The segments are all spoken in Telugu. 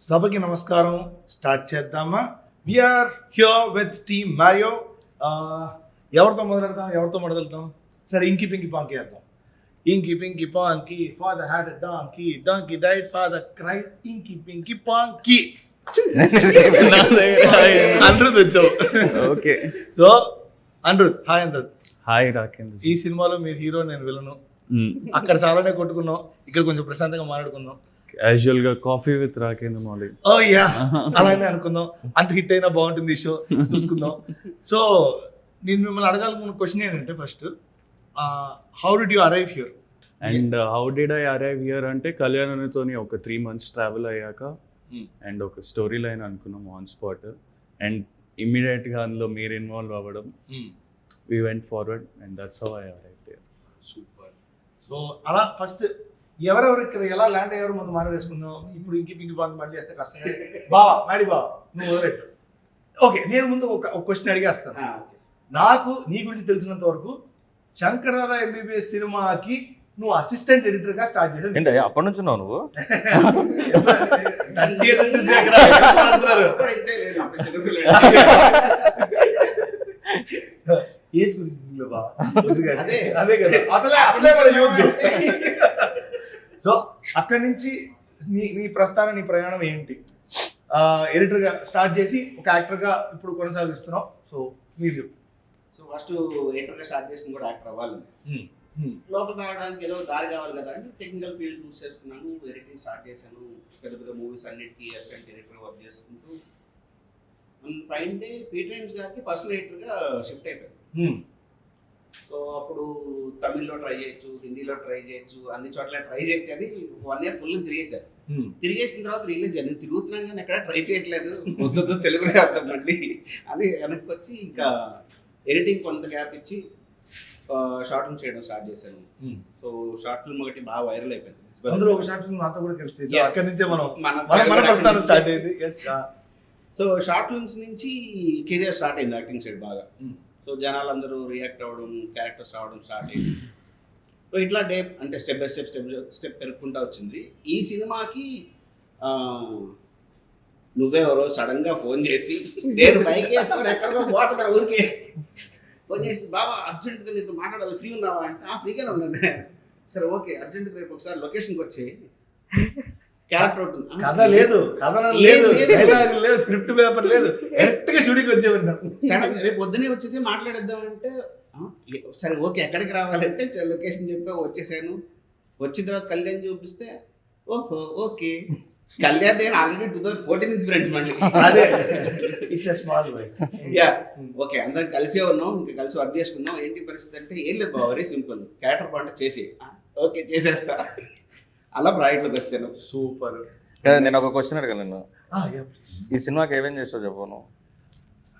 సభకి నమస్కారం. స్టార్ట్ చేద్దామా? We are here with team Mario. ఎవరితో మొదలెడతాం? సరే, ఇంకి పింకి పాంకి వేద్దాం. Inky pinky ponky, father had a donkey, donkey died, father cried, inky pinky ponky. Anirudh వచ్చావు. Okay. So Anirudh, hi Anirudh. Hi Rakendra. ఈ సినిమాలో మీరు హీరో, నేను విలను. అక్కడ చాలానే కొట్టుకున్నాం, ఇక్కడ కొంచెం ప్రశాంతంగా మాట్లాడుకుందాం. క్యాజువల్ గా coffee with Rakendra Mouli. Oh yeah, అలానే అనుకుందాం. అంత హిట్ అయినా బాగుంటుంది ఈ షో, చూసుకుందాం. సో నేను మిమ్మల్ని అడగాలనుకున్న క్వశ్చన్ ఏంటంటే, first how did you arrive here? And how did I arrive here అంటే కళ్యాణ్తోని ఒక 3 months ట్రావెల్ అయ్యాక అండ్ ఒక స్టోరీ లైన్ అనుకున్నాం ఆన్ స్పాట్. అండ్ ఇమ్మీడియట్ గా అందులో మీరు ఇన్వాల్వ్ అవ్వడం, we went forward and that's how I arrived here. Super. So అలా ఫస్ట్ ఎవరెవరు ఇక్కడ ఎలా ల్యాండ్ అయ్యారు ముందు మాట్లాడేసుకుందాం. ఇప్పుడు ఇంకి పింకి బాగా మళ్ళీ చేస్తే కష్టం. బావా, మాడి బావా, నువ్వు మొదలెట్టు. ఓకే, నేను ముందు ఒక క్వశ్చన్ అడిగేస్తాను. నాకు నీ గురించి తెలిసినంత వరకు శంకరదాద ఎంబీబీఎస్ సినిమాకి నువ్వు అసిస్టెంట్ ఎడిటర్ గా స్టార్ట్ చేసావు. ఏంటి అప్పటి నుంచి ఉన్నావు నువ్వు? ఏజ్ గురించి అదే కదా అసలే మన యూత్. సో అక్కడి నుంచి నీ ప్రస్థానం, నీ ప్రయాణం ఏంటి? ఎడిటర్ గా స్టార్ట్ చేసి ఒక యాక్టర్ గా ఇప్పుడు కొనసాగిస్తున్నావు. సో మీరు చెప్పు. సో ఫస్ట్ ఎడిటర్ గా స్టార్ట్ చేసింది కూడా యాక్టర్ అవ్వాలని. లోపల రావడానికి ఏదో దారి కావాలి కదా అంటే టెక్నికల్ ఫీల్డ్ చూస్ చేసుకున్నాను, ఎడిటింగ్ స్టార్ట్ చేశాను. పెద్ద పెద్ద మూవీస్ అన్నిటికీ అసిస్టెంట్ ఎడిటర్ వర్క్ చేసుకుంటూ ఫైన్ డే పీటరెన్స్ గారికి పర్సనల్ ఎడిటర్ గా షిఫ్ట్ అయిపోయాను. సో అప్పుడు తమిళ్లో ట్రై చేయొచ్చు, హిందీలో ట్రై చేయొచ్చు, అన్ని చోట్ల ట్రై చేయొచ్చు అని 1 year ఫుల్ తిరిగేశాను. తిరిగేసిన తర్వాత రిలీజ్ అయ్యాను. నేను తిరుగుతున్నాను కానీ ఎక్కడ ట్రై చేయట్లేదు, వద్దు తెలుగునే అర్థం మళ్ళీ అని వెనక్కి వచ్చి ఇంకా ఎడిటింగ్ కొంత గ్యాప్ ఇచ్చి షార్ట్ ఫిల్మ్ చేయడం స్టార్ట్ చేశాను. సో షార్ట్ ఫిల్మ్ ఒకటి బాగా వైరల్ అయిపోయింది. అందరూ ఒక షార్ట్ ఫిల్మ్ నాతో కూడా కలిసి అక్కడి నుంచే మన స్టార్ట్ అయింది. సో షార్ట్ ఫిల్మ్స్ నుంచి కెరియర్ స్టార్ట్ అయింది యాక్టింగ్ సైడ్ బాగా. సో జనాలందరూ రియాక్ట్ అవ్వడం, క్యారెక్టర్స్ రావడం స్టార్ట్ అయింది. సో ఇట్లా అంటే స్టెప్ బై స్టెప్ పెరుగుకుంటూ వచ్చింది. ఈ సినిమాకి నువ్వే ఎవరో సడన్ గా ఫోన్ చేసి, నేను బైక్ వేసుకొని ఎక్కడికో పోతున్నా ఊరికే, ఫోన్ చేసి బాబా అర్జెంట్గా నీతో మాట్లాడాలి, ఫ్రీ ఉన్నావా అంటే ఫ్రీగానే ఉన్నాను. సరే ఓకే, అర్జెంట్గా రేపు ఒకసారి లొకేషన్కి వచ్చి క్యారెక్టర్ ఉంటుంది, కథ లేదు, స్క్రిప్ట్ పేపర్ లేదు, డైరెక్ట్ గా షూటింగ్ వచ్చేవారు. సడన్ రేపు పొద్దునే వచ్చేసి మాట్లాడేద్దామంటే సరే ఓకే ఎక్కడికి రావాలంటే లొకేషన్ చెప్పి వచ్చేసాను. వచ్చిన తర్వాత కళ్యాణ్ చూపిస్తే ఓహో ఓకే, కళ్యాణ్ నేను ఆల్రెడీ 2014 నుంచి ఫ్రెండ్స్ మళ్ళీ. అదే it's small why. Yeah okay, అందరం కలిసే ఉన్నాం, ఇంకా కలిసి వర్క్ చేసుకుందాం. ఏంటి పరిస్థితి అంటే ఏం లేదు బావ, వెరీ సింపుల్, క్యారెక్టర్ పంట చేసి ఓకే చేసేస్తా, అలా ప్రాజెక్ట్లోకి వచ్చాను. సూపర్. నేను ఒక క్వశ్చన్ అడగలను. ఈ సినిమాకి ఏమేం చేస్తావు చెప్పను?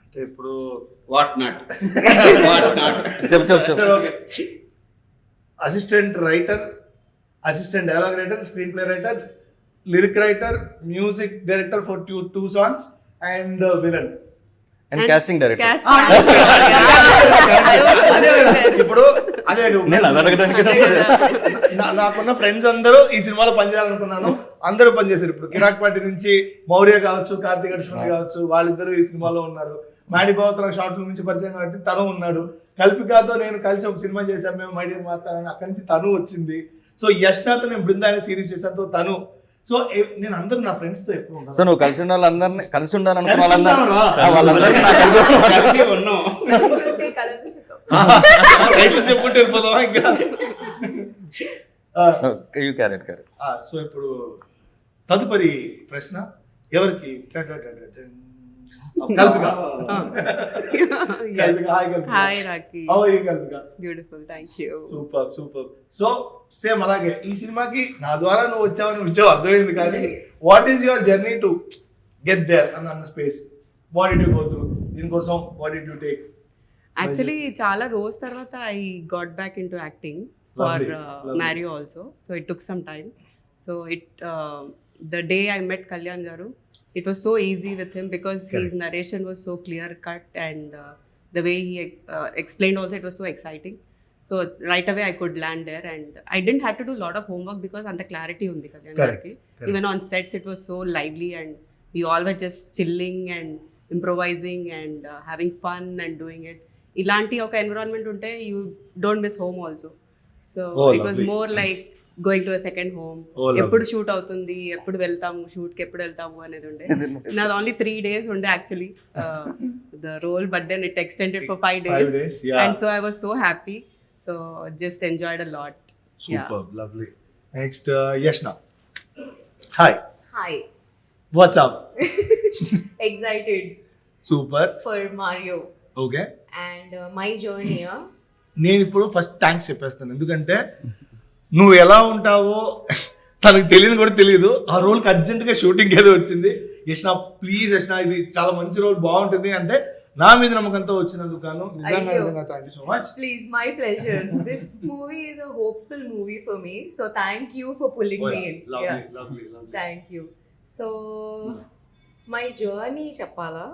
అంటే ఇప్పుడు వాట్ నాట్ చెప్పు. Assistant writer, assistant dialogue writer, screen play writer, lyric writer, music director for 2 songs and villain and casting director. ఇప్పుడు అదే నాకున్న ఫ్రెండ్స్ అందరూ ఈ సినిమాలో పనిచేయాలనుకున్నాను, అందరూ పనిచేశారు. ఇప్పుడు కిరాక్ పార్టీ నుంచి మౌర్య కావచ్చు, కార్తీక్ అర్జున్ కావచ్చు, వాళ్ళిద్దరూ ఈ సినిమాలో ఉన్నారు. మాడి బావతో నాకు షార్ట్ ఫిల్మ్ నుంచి పరిచయం కాబట్టి తను ఉన్నాడు. కల్పికాతో నేను కలిసి ఒక సినిమా చేశాను మేము, మై డియర్ మార్తా, అక్కడి నుంచి తను వచ్చింది. సో యష్నాతో నేను బృందాన్ని సిరీస్ చేశాను, తను. సో నేను అందరూ నా ఫ్రెండ్స్ తో ఎప్పుడు ఉంటాను. సో నువ్వు కలిసి ఉన్న వాళ్ళందరినీ, కలిసి ఉండాలనుకున్న చెప్పుకుంటూ వెళ్ళిపోతావా ఇంకా? సో ఇప్పుడు తదుపరి ప్రశ్న ఎవరికి? సూపర్. సో సేమ్ అలాగే ఈ సినిమాకి నా ద్వారా నువ్వు వచ్చావని విషయం అర్థమైంది, కానీ what is your journey to get there అన్న space? What did you go through దీనికోసం? What did you take? Actually చాలా రోజు తర్వాత I got back in to acting for Mario also. So it took some time. So the day I met Kalyan garu, it was so easy with him because his narration was so clear cut and the way he explained also, it was so exciting. So right away I could land there, and I didn't have to do a lot of homework because anta clarity undi Kalyan gariki. Even on sets it was so lively, and we all were just chilling and improvising and having fun and doing it. Ilanti oka environment unte you don't miss home also. So it was more like going to a second home. ఎప్పుడు షూట్ అవుతుంది, ఎప్పుడు వెళ్తాము షూట్కి, ఎప్పుడు వెళ్తాము అనేది ఉండే. నాది ఓన్లీ 3 days ఉండే actually the role, but then it extended for 5 days. And so I was so happy. So just enjoyed a lot. Superb, lovely. Next, Yashna. Hi. Hi. What's up? Excited Super. for Mario Okay. and my journey. నేను ఇప్పుడు ఫస్ట్ థ్యాంక్స్ చెప్పేస్తాను, ఎందుకంటే నువ్వు ఎలా ఉంటావో తనకు తెలియని కూడా తెలియదు. ఆ రోల్కి అర్జెంట్గా షూటింగ్ ఏదో వచ్చింది, యష్నా ప్లీజ్ యష్నా ఇది చాలా మంచి రోల్ బాగుంటుంది అంటే నా మీద నమ్మకంతో వచ్చినందుకు గాను నిజంగా thank you so much. Please, my pleasure. This movie is a hopeful movie for me, so thank you for pulling me in. Lovely, lovely. Thank you. So my journey chapala,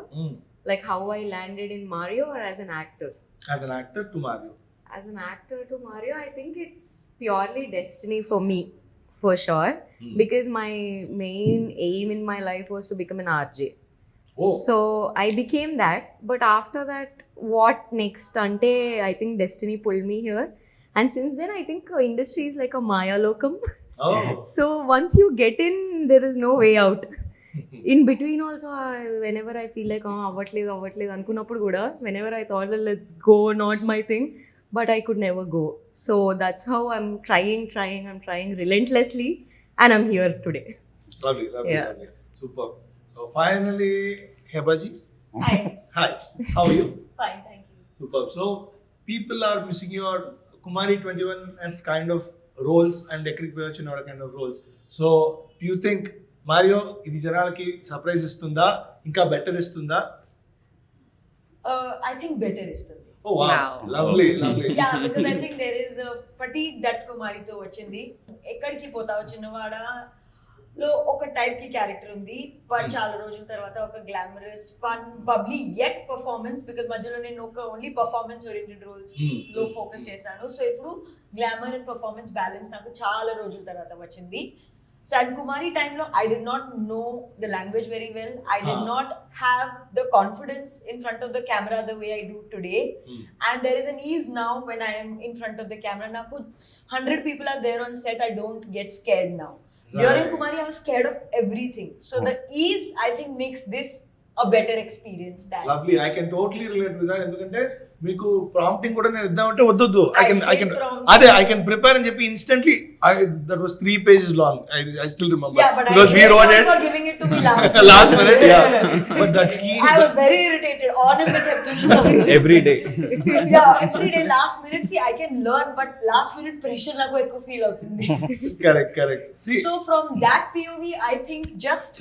like how I landed in Mario or as an actor? As an actor to Mario. As an actor to Mario, I think it's purely destiny for me, for sure. Because my main aim in my life was to become an RJ. Oh. So I became that. But after that, what next? Ante, I think destiny pulled me here. And since then, I think industry is like a Maya Lokam. Oh. So once you get in, there is no way out. In between also, whenever I feel like అవ్వట్లేదు అనుకున్నప్పుడు కూడా, whenever I thought that let's go, not my thing, but I could never go. So that's how I'm trying relentlessly, and I'm here today. Lovely. Yeah. Lovely. Super. So finally, Hebaji. Hi. Hi. How are you? Fine, thank you. Superb. So people are missing your Kumari 21F kind of roles and Ekrik Vayachinoda kind of roles. So do you think Mario ఇది జనాలకి సర్ప్రైజ్ ఇస్తుందా, ఇంకా బెటర్ ఇస్తుందా? I think better is still. Oh wow. Wow. Lovely, lovely. Yeah, because I think there is a fatigue that Kumari తో వచ్చింది. ఎక్కడికి పోతావు చిన్నవాడ లో ఒక టైప్ కి క్యారెక్టర్ ఉంది, బట్ చాలా రోజుల తర్వాత ఒక glamorous fun bubbly yet performance, because మధ్యలో నేను ఒక ఓన్లీ పర్ఫార్మెన్స్ ఓరియంటెడ్ రోల్స్ లో ఫోకస్ చేశాను. సో ఇప్పుడు గ్లామర్ అండ్ పర్ఫార్మెన్స్ బ్యాలెన్స్ నాకు చాలా రోజుల తర్వాత వచ్చింది. So at Kumari time lo, I did not know the language very well. I did not have the confidence in front of the camera the way I do today. And there is an ease now when I am in front of the camera. Now 100 people are there on set, I don't get scared now. During Kumari I was scared of everything. So the ease I think makes this a better experience than. Lovely. I can totally relate with that. ఎందుకంటే మీకు ప్రాంప్టింగ్ కూడా నేను ఇద్దామంటే వద్దు. I can prepare అని చెప్పి instantly. That was 3 pages long. I still remember. Yeah, but because I we hate wrote you it for giving it to me last minute. Yeah. But that key. I was very irritated. Honestly, చెప్తున్నాను. Every day. Yeah, every day last minute. See, I can learn, but last minute pressure నాకు ఎక్కువ ఫీల్ అవుతుంది. Correct. See. So from that POV, I think just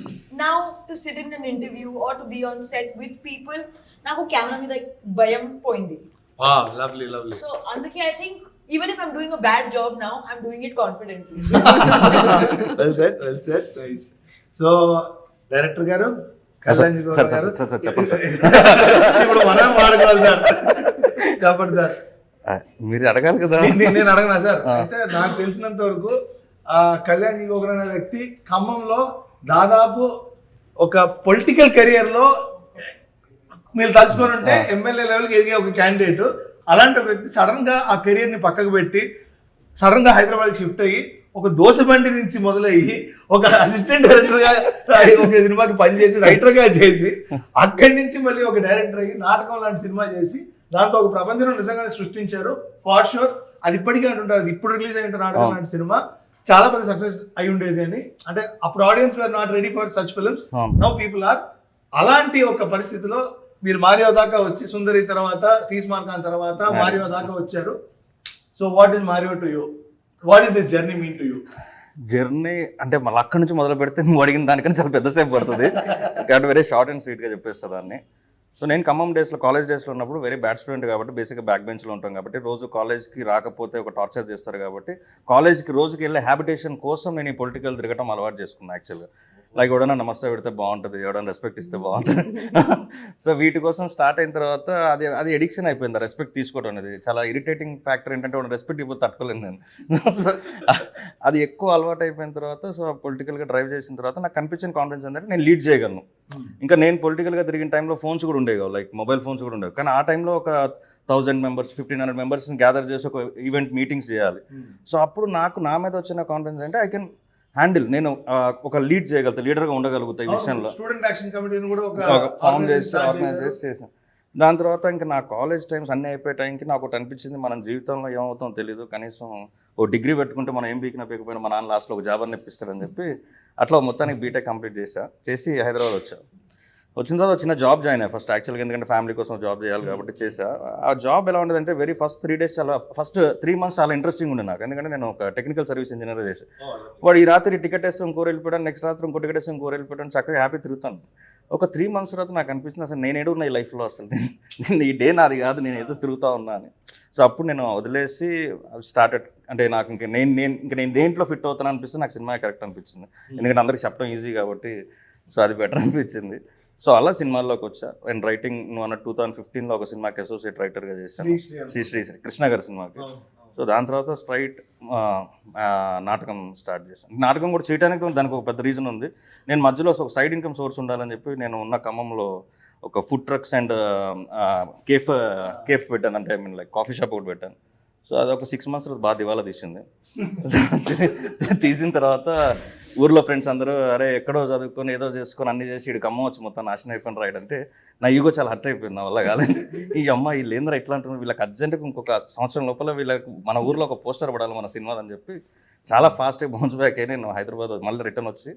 now to sit in an interview or to be on set with people, నాకు కెమెరా మీద భయం పోయింది. Wow, lovely. So అందుకే I think even if I'm doing a bad job now, I'm doing it confidently. well said. Nice. So director గారు సార్ చెప్పండి సార్. ఇప్పుడు మనం వాడుకోవాలి సార్. చెప్పండి సార్. మీరు అడగాలి కదా. నేను అడగనా సార్? అయితే నాకు తెలిసినంత వరకు కళ్యాణ్ గోగర్ అనే వ్యక్తి ఖమ్మంలో దాదాపు ఒక పొలిటికల్ కెరియర్ లో మీరు తలుచుకొని ఉంటే ఎమ్మెల్యే లెవెల్కి ఎదిగే ఒక క్యాండిడేట్. అలాంటి ఒక వ్యక్తి సడన్ గా ఆ కెరియర్ ని పక్కకు పెట్టి సడన్ గా హైదరాబాద్ షిఫ్ట్ అయ్యి ఒక దోశ బండి నుంచి మొదలయ్యి ఒక అసిస్టెంట్ డైరెక్టర్ గా ఒక సినిమాకి పనిచేసి రైటర్ గా చేసి అక్కడి నుంచి మళ్ళీ ఒక డైరెక్టర్ అయ్యి నాటకం లాంటి సినిమా చేసి దాంతో ఒక ప్రపంచం నిజంగానే సృష్టించారు. ఫార్ షూర్ అది ఇప్పటికీ అంటుంటారు, ఇప్పుడు రిలీజ్ అయిన నాటకం లాంటి సినిమా చాలా పెద్ద సక్సెస్ అయి ఉండేది అని. అంటే అప్పుడు audience were not ready for such films, now people are. అలాంటి ఒక పరిస్థితిలో మీరు మారియో దాకా వచ్చి సుందరి తర్వాత తీస్మాన్ ఖాన్ తర్వాత మారియో దాకా వచ్చారు. So what is Mario to you? What is this journey mean to you? Journey అంటే మళ్ళీ అక్కడి నుంచి మొదలు పెడితే నువ్వు అడిగిన దానికన్నా చాలా పెద్దసేపు పడుతుంది. కాబట్టి వెరీ షార్ట్ అండ్ స్వీట్గా చెప్పేస్తా దాన్ని. సో నేను ఖమ్మం డేస్లో కాలేజ్ డేస్లో ఉన్నప్పుడు వెరీ బ్యాడ్ స్టూడెంట్ కాబట్టి బేసిక్గా బ్యాక్ బెంచ్లో ఉంటాం కాబట్టి రోజు కాలేజ్కి రాకపోతే ఒక టార్చర్ చేస్తారు కాబట్టి కాలేజ్కి రోజుకి వెళ్ళే హ్యాబిటేషన్ కోసం నేను ఈ పొలిటికల్ తిరగటం అలవాటు చేసుకున్నాను యాక్చువల్గా. లైక్ ఎవడన్నా నమస్తే పెడితే బాగుంటుంది, ఎవడన్నా రెస్పెక్ట్ ఇస్తే బాగుంటుంది. సో వీటి కోసం స్టార్ట్ అయిన తర్వాత అది ఎడిక్షన్ అయిపోయింది. రెస్పెక్ట్ తీసుకోవడం అనేది చాలా ఇరిటేటింగ్ ఫ్యాక్టర్. ఏంటంటే వాడు రెస్పెక్ట్ ఇవ్వదు, తట్టుకోలేను నేను. సో అది ఎక్కువ అలవాటు అయిపోయిన తర్వాత, సో పొలిటికల్గా డ్రైవ్ చేసిన తర్వాత నాకు కనిపించిన కాన్ఫిడెన్స్ ఏంటంటే నేను లీడ్ చేయగలను. ఇంకా నేను పొలిటికల్గా తిరిగిన టైంలో ఫోన్స్ కూడా ఉండేవి, లైక్ మొబైల్ ఫోన్స్ కూడా ఉండేవి. కానీ ఆ టైంలో ఒక 1000 మెంబర్స్ 1500 మెంబర్స్ని గ్యాదర్ చేసి ఒక ఈవెంట్ మీటింగ్స్ చేయాలి. సో అప్పుడు నా మీద వచ్చిన కాన్ఫిడెన్స్ అంటే ఐ కెన్ హ్యాండిల్, నేను ఒక లీడ్ చేయగలుగుతా, లీడర్గా ఉండగలుగుతా ఈ విషయంలో. స్టూడెంట్ యాక్షన్ కమిటీని కూడా ఒక ఫామ్ చేసి ఆర్గనైజ్ చేసాను. దాని తర్వాత ఇంకా నా కాలేజ్ టైమ్స్ అన్నీ అయిపోయే టైంకి నాకు ఒకటి అనిపించింది, మనం జీవితంలో ఏమవుతామో తెలియదు, కనీసం ఓ డిగ్రీ పెట్టుకుంటే మనం ఏం పీకినా మా నాన్న లాస్ట్లో ఒక జాబ్ అని ఇప్పిస్తారని చెప్పి అట్లా మొత్తానికి బీటెక్ కంప్లీట్ చేసి హైదరాబాద్ వచ్చిన తర్వాత చిన్న జాబ్ జాయిన్ అయ్యా ఫస్ట్ యాక్చువల్గా, ఎందుకంటే ఫ్యామిలీ కోసం జాబ్ చేయాలి కాబట్టి చేసా. ఆ జాబ్ ఎలా ఉండేదంటే very first 3 days first 3 months చాలా ఇంట్రెస్టింగ్ ఉండే నాకు, ఎందుకంటే నేను ఒక టెక్నికల్ సర్వీస్ ఇంజనీర్ చేసి వాడు ఈ రాత్రి టికెట్ వేస్తే ఇంకోరు వెళ్ళిపోయాను, నెక్స్ట్ రాత్రి ఇంకో టికెట్ వేస్తే ఇంకోరు వెళ్ళిపోయాను, చక్కగా హ్యాపీ తిరుగుతాను. ఒక 3 months తర్వాత నాకు అనిపించింది అసలు నేను ఏడున్నా ఈ లైఫ్లో, అసలు ఈ డే నాది కాదు, నేను ఏదో తిరుగుతూ ఉన్నా అని. సో అప్పుడు నేను వదిలేసి స్టార్టెడ్, అంటే నాకు నేను దేంట్లో ఫిట్ అవుతాను అనిపిస్తే నాకు సినిమా కరెక్ట్ అనిపించింది, ఎందుకంటే అందరికి చెప్పడం ఈజీ కాబట్టి. సో అది బెటర్ అనిపించింది. సో అలా సినిమాల్లోకి వచ్చా. అండ్ రైటింగ్ నువ్వు అన్న 2015లో ఒక సినిమాకి అసోసియేట్ రైటర్గా చేశాను, శ్రీ కృష్ణ గారి సినిమాకి. సో దాని తర్వాత స్ట్రైట్ నాటకం స్టార్ట్ చేశాను. నాటకం కూడా చేయడానికి దానికి ఒక పెద్ద రీజన్ ఉంది. నేను మధ్యలో ఒక సైడ్ ఇన్కమ్ సోర్స్ ఉండాలని చెప్పి నేను ఉన్న ఖమ్మంలో ఒక ఫుడ్ ట్రక్స్ అండ్ కేఫ్ పెట్టాను, అంటే I mean like coffee shop ఒకటి పెట్టాను. సో అది ఒక 6 months బాగా దివాలా తీసింది. తీసిన తర్వాత ఊర్లో ఫ్రెండ్స్ అందరూ అరే ఎక్కడో చదువుకొని ఏదో చేసుకొని అన్ని చేసి ఇక్కడికి అమ్మ వచ్చి మొత్తం నాశనం అయిపోయిన రైడ్ అంటే నా ఈగో చాలా హర్ట్ అయిపోయింది. నా వల్ల కాలేదు, ఈ అమ్మ వీళ్ళు ఏంద్రా ఎట్లా అంటున్నారు, వీళ్ళకి అర్జెంట్గా ఇంకొక సంవత్సరం లోపల వీళ్ళకి మన ఊర్లో ఒక పోస్టర్ పడాలి మన సినిమా అని చెప్పి చాలా ఫాస్ట్గా బౌన్స్ బ్యాక్ అయ్యి నేను హైదరాబాద్ మళ్ళీ రిటర్న్ వచ్చి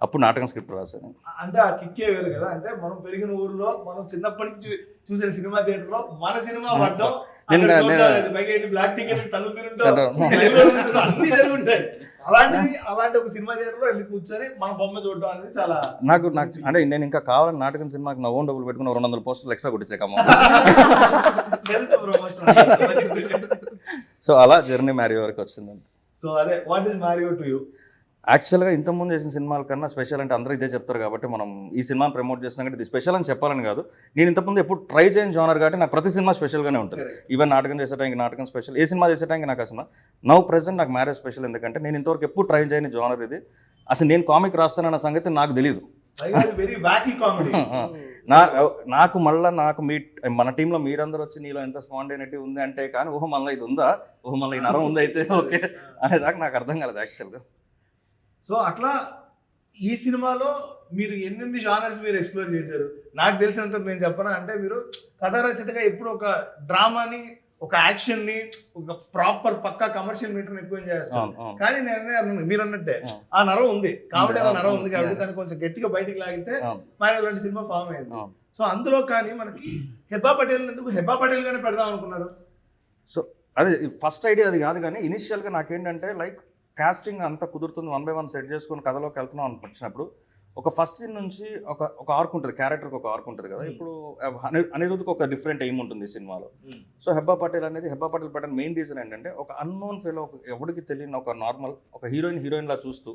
అప్పుడు నాటకం స్క్రిప్ట్ రాశాను. అంటే ఆ కిక్కే వేరు కదా, అంటే మనం పెరిగిన ఊర్లో మనం చిన్నప్పటి నుంచి చూసిన సినిమా థియేటర్ లో మన సినిమా పడ్డం, బ్లాక్ టికెట్ అన్ని జరుగుంటాయి. అలాంటి ఒక సినిమా థియేటర్ లో వెళ్ళి కూర్చొని మన బొమ్మ చూడడం అనేది చాలా నాకు అంటే నేను ఇంకా కావాలని నాటకం సినిమాకి నా ఓన్ డబ్బులు పెట్టుకుని 200 పోస్టర్లు ఎక్స్ట్రా కొట్టించే కమ్మ. సో అలా జర్నీ మ్యారియో వరకు వచ్చిందండి. సో అదే what is Mario to you? యాక్చువల్గా ఇంతకుముందు చేసిన సినిమాల కన్నా స్పెషల్ అంటే అందరూ ఇదే చెప్తారు కాబట్టి మనం ఈ సినిమాని ప్రమోట్ చేస్తున్నాం కాబట్టి ఇది స్పెషల్ అని చెప్పాలని కాదు. నేను ఇంతకుముందు ఎప్పుడు ట్రై చేయని జోనర్ కాబట్టి నాకు ప్రతి సినిమా స్పెషల్గానే ఉంటుంది. ఈవెన్ నాటకం చేసేటానికి నాటకం స్పెషల్, ఏ సినిమా చేసేటానికి నాకు అసలు నౌ ప్రెసెంట్ నాకు మ్యారేజ్ స్పెషల్, ఎందుకంటే నేను ఇంతవరకు ఎప్పుడు ట్రై చేయని జోనర్ ఇది. అసలు నేను కామిక్ రాస్తానన్న సంగతి నాకు తెలియదు. నాకు మళ్ళీ మన టీంలో మీరందరూ వచ్చి నీలో ఎంత స్పాంటేనిటీ ఉంది అంటే కానీ ఊహ మళ్ళీ ఇది ఉందా, ఊహ మళ్ళీ ఈ నరం ఉంది అయితే ఓకే అనేదాకా నాకు అర్థం కాలేదు యాక్చువల్గా. సో అట్లా ఈ సినిమాలో మీరు ఎన్ని జానర్స్ మీరు ఎక్స్ప్లోర్ చేశారు? నాకు తెలిసినంత నేను చెప్పనా అంటే మీరు కథా రచయితగా ఎప్పుడు ఒక డ్రామాని, ఒక యాక్షన్ ని, ఒక ప్రాపర్ పక్కా కమర్షియల్ మీటర్ ఎక్కువ చేస్తాను. కానీ నేను మీరు అన్నట్టే ఆ నరం ఉంది, కామెడీ నరం ఉంది కాబట్టి దాన్ని కొంచెం గట్టిగా బయటికి లాగితే మరి ఇలాంటి సినిమా ఫామ్ అయింది. సో అందులో కానీ మనకి హెబ్బా పటేల్ ఎందుకు హెబ్బా పటేల్ గానే పెడదాం అనుకున్నారు? సో అదే ఫస్ట్ ఐడియా అది కాదు, కానీ ఇనిషియల్గా నాకేంటంటే లైక్ కాస్టింగ్ అంతా కుదురుతుంది, 1 by 1 సెట్ చేసుకొని కథలోకి వెళ్తున్నాం అనిపించినప్పుడు ఒక ఫస్ట్ సీన్ నుంచి ఒక ఆర్క్ ఉంటుంది, క్యారెక్టర్కి ఒక ఆర్క్ ఉంటుంది కదా. ఇప్పుడు అనిరుద్ధ్కి ఒక డిఫరెంట్ ఎయిమ్ ఉంటుంది సినిమాలో. సో హెబ్బా పటేల్ పెట్టిన మెయిన్ రీజన్ ఏంటంటే ఒక అన్నోన్ ఫెలో, ఎవరికి తెలియని ఒక నార్మల్ ఒక హీరోయిన్లా చూస్తూ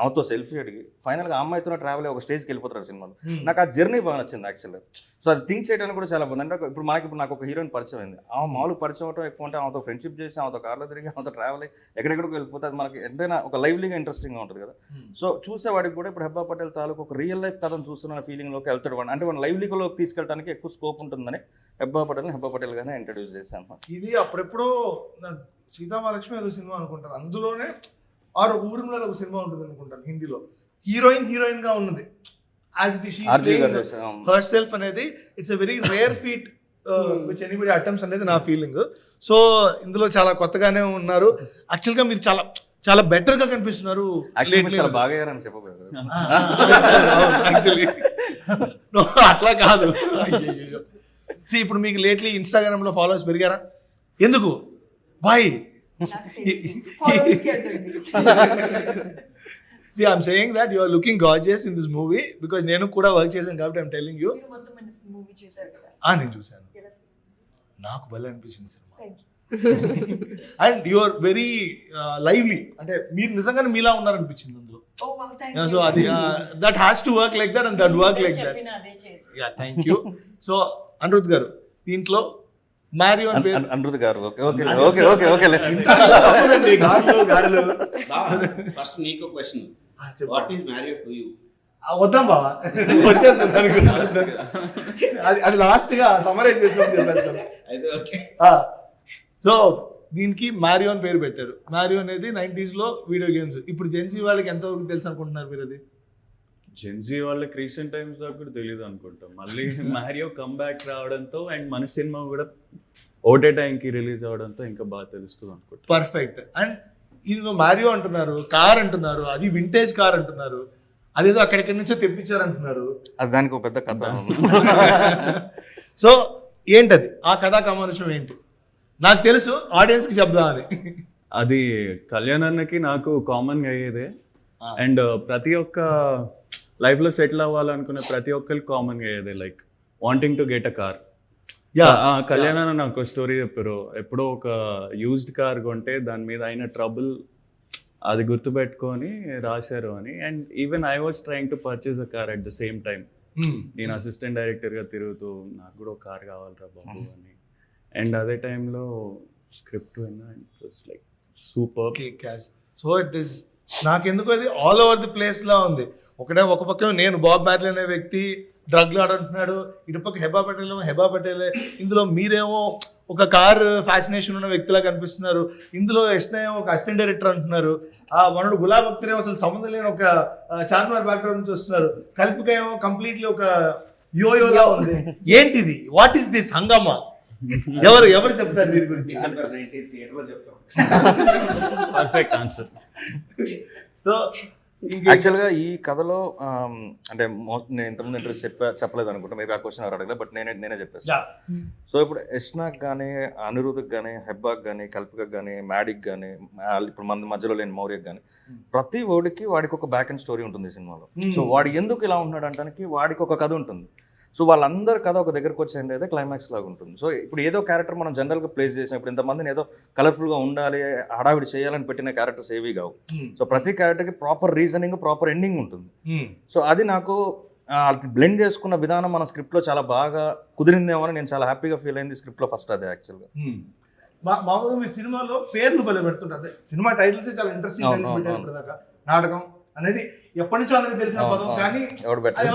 ఆమెతో సెల్ఫీ అడిగి ఫైనల్గా అమ్మాయితో ట్రావెల్ ఒక స్టేజ్కి వెళ్ళిపోతారు సినిమాలో. నాకు ఆ జర్నీ బాగా నచ్చింది యాక్చువల్గా. సో అది థింక్ చేయడానికి కూడా చాలా బాగుంది. అంటే ఇప్పుడు నాకు ఒక హీరోయిన్ పరిచయం అయింది, ఆమె మామూలు పరిచయం అవటం ఎక్కువ అంటే ఆమెతో ఫ్రెండ్షిప్ చేసి ఆమెతో కార్లో తిరిగి ఆమెతో ట్రావెల్ అయ్యి ఎక్కడెక్కడికి వెళ్ళిపోతే అది మనకి ఎంతైనా ఒక లైవ్లీగా ఇంట్రెస్టింగ్గా ఉంటుంది కదా. సో చూసేవాడికి కూడా ఇప్పుడు హెబ్బా పటేల్ తాలూకు ఒక రియల్ లైఫ్ కథను చూస్తున్న ఫీలింగ్లోకి వెళ్తాడు, అంటే మన లైవ్లీలోకి తీసుకెళ్ళడానికి ఎక్కువ స్కోప్ ఉంటుందని హెబ్బా పటేల్గానే ఇంట్రడ్యూస్ చేశాను. ఇది అప్పుడెప్పుడో సీతామహాలక్ష్మి ఏదో సినిమా అనుకుంటారు, అందులోనే ఆరు ఊరిలో ఒక సినిమా ఉంటుంది అనుకుంటాను హిందీలో, హీరోయిన్ గా ఉన్నది as it is herself అనేది. It's a very rare feat which anybody attempts అనేది నా ఫీలింగ్. సో ఇందులో చాలా కొత్తగానే ఉన్నారు. యాక్చువల్ గా మీరు చాలా బెటర్ గా కనిపిస్తున్నారు. అట్లా కాదు, ఇప్పుడు మీకు లేట్లీ ఇన్స్టాగ్రామ్ లో ఫాలోవర్స్ పెరిగారా? ఎందుకు? Boy See, I'm saying that you are looking gorgeous in this movie because నేను కూడా వర్క్ చేశాను కాబట్టి I'm telling you. నేను చూసాను, నాకు భలే అనిపించింది సినిమా. And you are very lively, అంటే మీరు నిజంగానే మీలా ఉన్నారనిపించింది అందులో. Oh wow, thank Yeah, you. so అది that has to work like that and that work like that. చెప్పిన అదే చేసి. Yeah, thank you. So Anirudh గారు దీంట్లో మారియో అని పేరు అనిరుద్ గారు okay okay okay okay okay తప్పదండి, గారెలు. ఫస్ట్ నీకు question, what is Mario to you? వద్దాం బావా, వచ్చేస్తాను దానికి. అది లాస్ట్ గా సమరైజ్ చేస్తాను. అయితే ఓకే. సో దీనికి మారియో అని పేరు పెట్టారు. మారియో అనేది 90s లో వీడియో గేమ్స్. ఇప్పుడు జెన్సీ వాళ్ళకి ఎంతవరకు తెలుసు అనుకుంటున్నారు మీరు? అది జెన్జీ వాళ్ళకి రీసెంట్ టైమ్స్ దాకా కూడా తెలియదు అనుకుంటాం. మళ్ళీ మ్యారియో కమ్బ్యాక్ రావడంతో అండ్ మన సినిమా కూడా ఓటే టైంకి రిలీజ్ అవడంతో ఇంకా బాగా తెలుస్తుంది అనుకుంటా. పర్ఫెక్ట్. అండ్ ఇది మారియో అంటున్నారు, కార్ అంటున్నారు, అది వింటేజ్ కార్ అంటున్నారు, అదేదో అక్కడిక్కడి నుంచో తెప్పించారు అంటున్నారు. అది దానికి ఒక పెద్ద కథ. సో ఏంటది, ఆ కథా కమానుషం ఏంటి? నాకు తెలుసు, ఆడియన్స్ కి చెప్దామని. అది కళ్యాణ్ అన్నకి నాకు కామన్గా అయ్యేదే. అండ్ ప్రతి ఒక్క లైఫ్లో సెటిల్ అవ్వాలనుకునే ప్రతి ఒక్కరికి కామన్గా అయ్యేదే, like wanting to get a car. Kalyan అన్న నాకు ఒక స్టోరీ చెప్పారు. ఎప్పుడో ఒక యూజ్డ్ కార్ కొంటే దాని మీద అయిన ట్రబుల్ అది గుర్తుపెట్టుకొని రాశారు అని. And even I was trying to purchase a car at the same time. నేను అసిస్టెంట్ డైరెక్టర్గా తిరుగుతూ నాకు కూడా ఒక కార్ కావాలరా బాబు అని. అండ్ అదే టైంలో స్క్రిప్ట్ విన్నా and it was like super. So it is, నాకెందుకు అది ఆల్ ఓవర్ ది ప్లేస్ లా ఉంది. ఒక పక్క నేను బాబ్ మ్యార్లీ అనే వ్యక్తి డ్రగ్లు ఆడుంటున్నాడు, ఇటుపక్క హెబా పటేలే. ఇందులో మీరేమో ఒక కార్ ఫ్యాసినేషన్ ఉన్న వ్యక్తిలా కనిపిస్తున్నారు. ఇందులో యష్నేమో ఒక అసిస్టెంట్ డైరెక్టర్ అంటున్నారు. ఆ మనోడు గులాబ్ అఖ్తర్ అసలు సంబంధం లేని ఒక చార్మినార్ బ్యాక్గ్రౌండ్ నుంచి వస్తున్నారు. కల్పిక ఏమో కంప్లీట్లీ ఒక యోయోలా ఉంది. ఏంటిది, వాట్ ఈస్ దిస్ హంగామా? ఎవరు చెప్తారు దీని గురించి? డిసెంబర్ 19 థియేటర్లో చెప్తాం. Perfect answer. సో యాక్చువల్గా ఈ కథలో అంటే నేను ఇంతకుముందు ఇంటర్వ్యూ చెప్పలేదు అనుకుంటా, మేబీ ఆ క్వశ్చన్ ఎవరు అడగలేదు, బట్ నేనే చెప్పేస్తాను. సో ఇప్పుడు యష్నాక్ కానీ, అనిరుద్కి కానీ, హెబ్బాకి కానీ, కల్పికకి కానీ, మ్యాడిక్ కానీ, ఇప్పుడు మన మధ్యలో లేని మౌర్యకి కానీ, ప్రతి ఓడికి వాడికి ఒక బ్యాక్ అండ్ స్టోరీ ఉంటుంది ఈ సినిమాలో. సో వాడు ఎందుకు ఇలా ఉంటున్నాడు అంటానికి వాడికి ఒక కథ ఉంటుంది. సో వాళ్ళందరి కథ ఒక దగ్గరకు వచ్చేయండి అయితే క్లైమాక్స్ లాగా ఉంటుంది. సో ఇప్పుడు ఏదో క్యారెక్టర్ మనం జనరల్గా ప్లేస్ చేసాం, ఇప్పుడు ఇంతమందిని ఏదో కలర్ఫుల్గా ఉండాలి, హడావిడి చేయాలని పెట్టిన క్యారెక్టర్స్ ఏవి కావు. సో ప్రతి క్యారెక్టర్కి ప్రాపర్ రీజనింగ్, ప్రాపర్ ఎండింగ్ ఉంటుంది. సో అది నాకు బ్లెండ్ చేసుకున్న విధానం మన స్క్రిప్ట్లో చాలా బాగా కుదిరిందేమో అని నేను చాలా హ్యాపీగా ఫీల్ అయింది స్క్రిప్ట్లో. ఫస్ట్ అదే యాక్చువల్గా. మామూలుగా మీ సినిమాలో పేర్లు భలే పెడుతుంటారు. సినిమా టైటిల్స్ చాలా ఇంట్రెస్టింగ్ టైటిల్స్ పెట్టారు ఇప్పటిదాకా. నాటకం అనేది ఎప్పటి నుంచో అందరికి తెలిసిన పదం, కానీ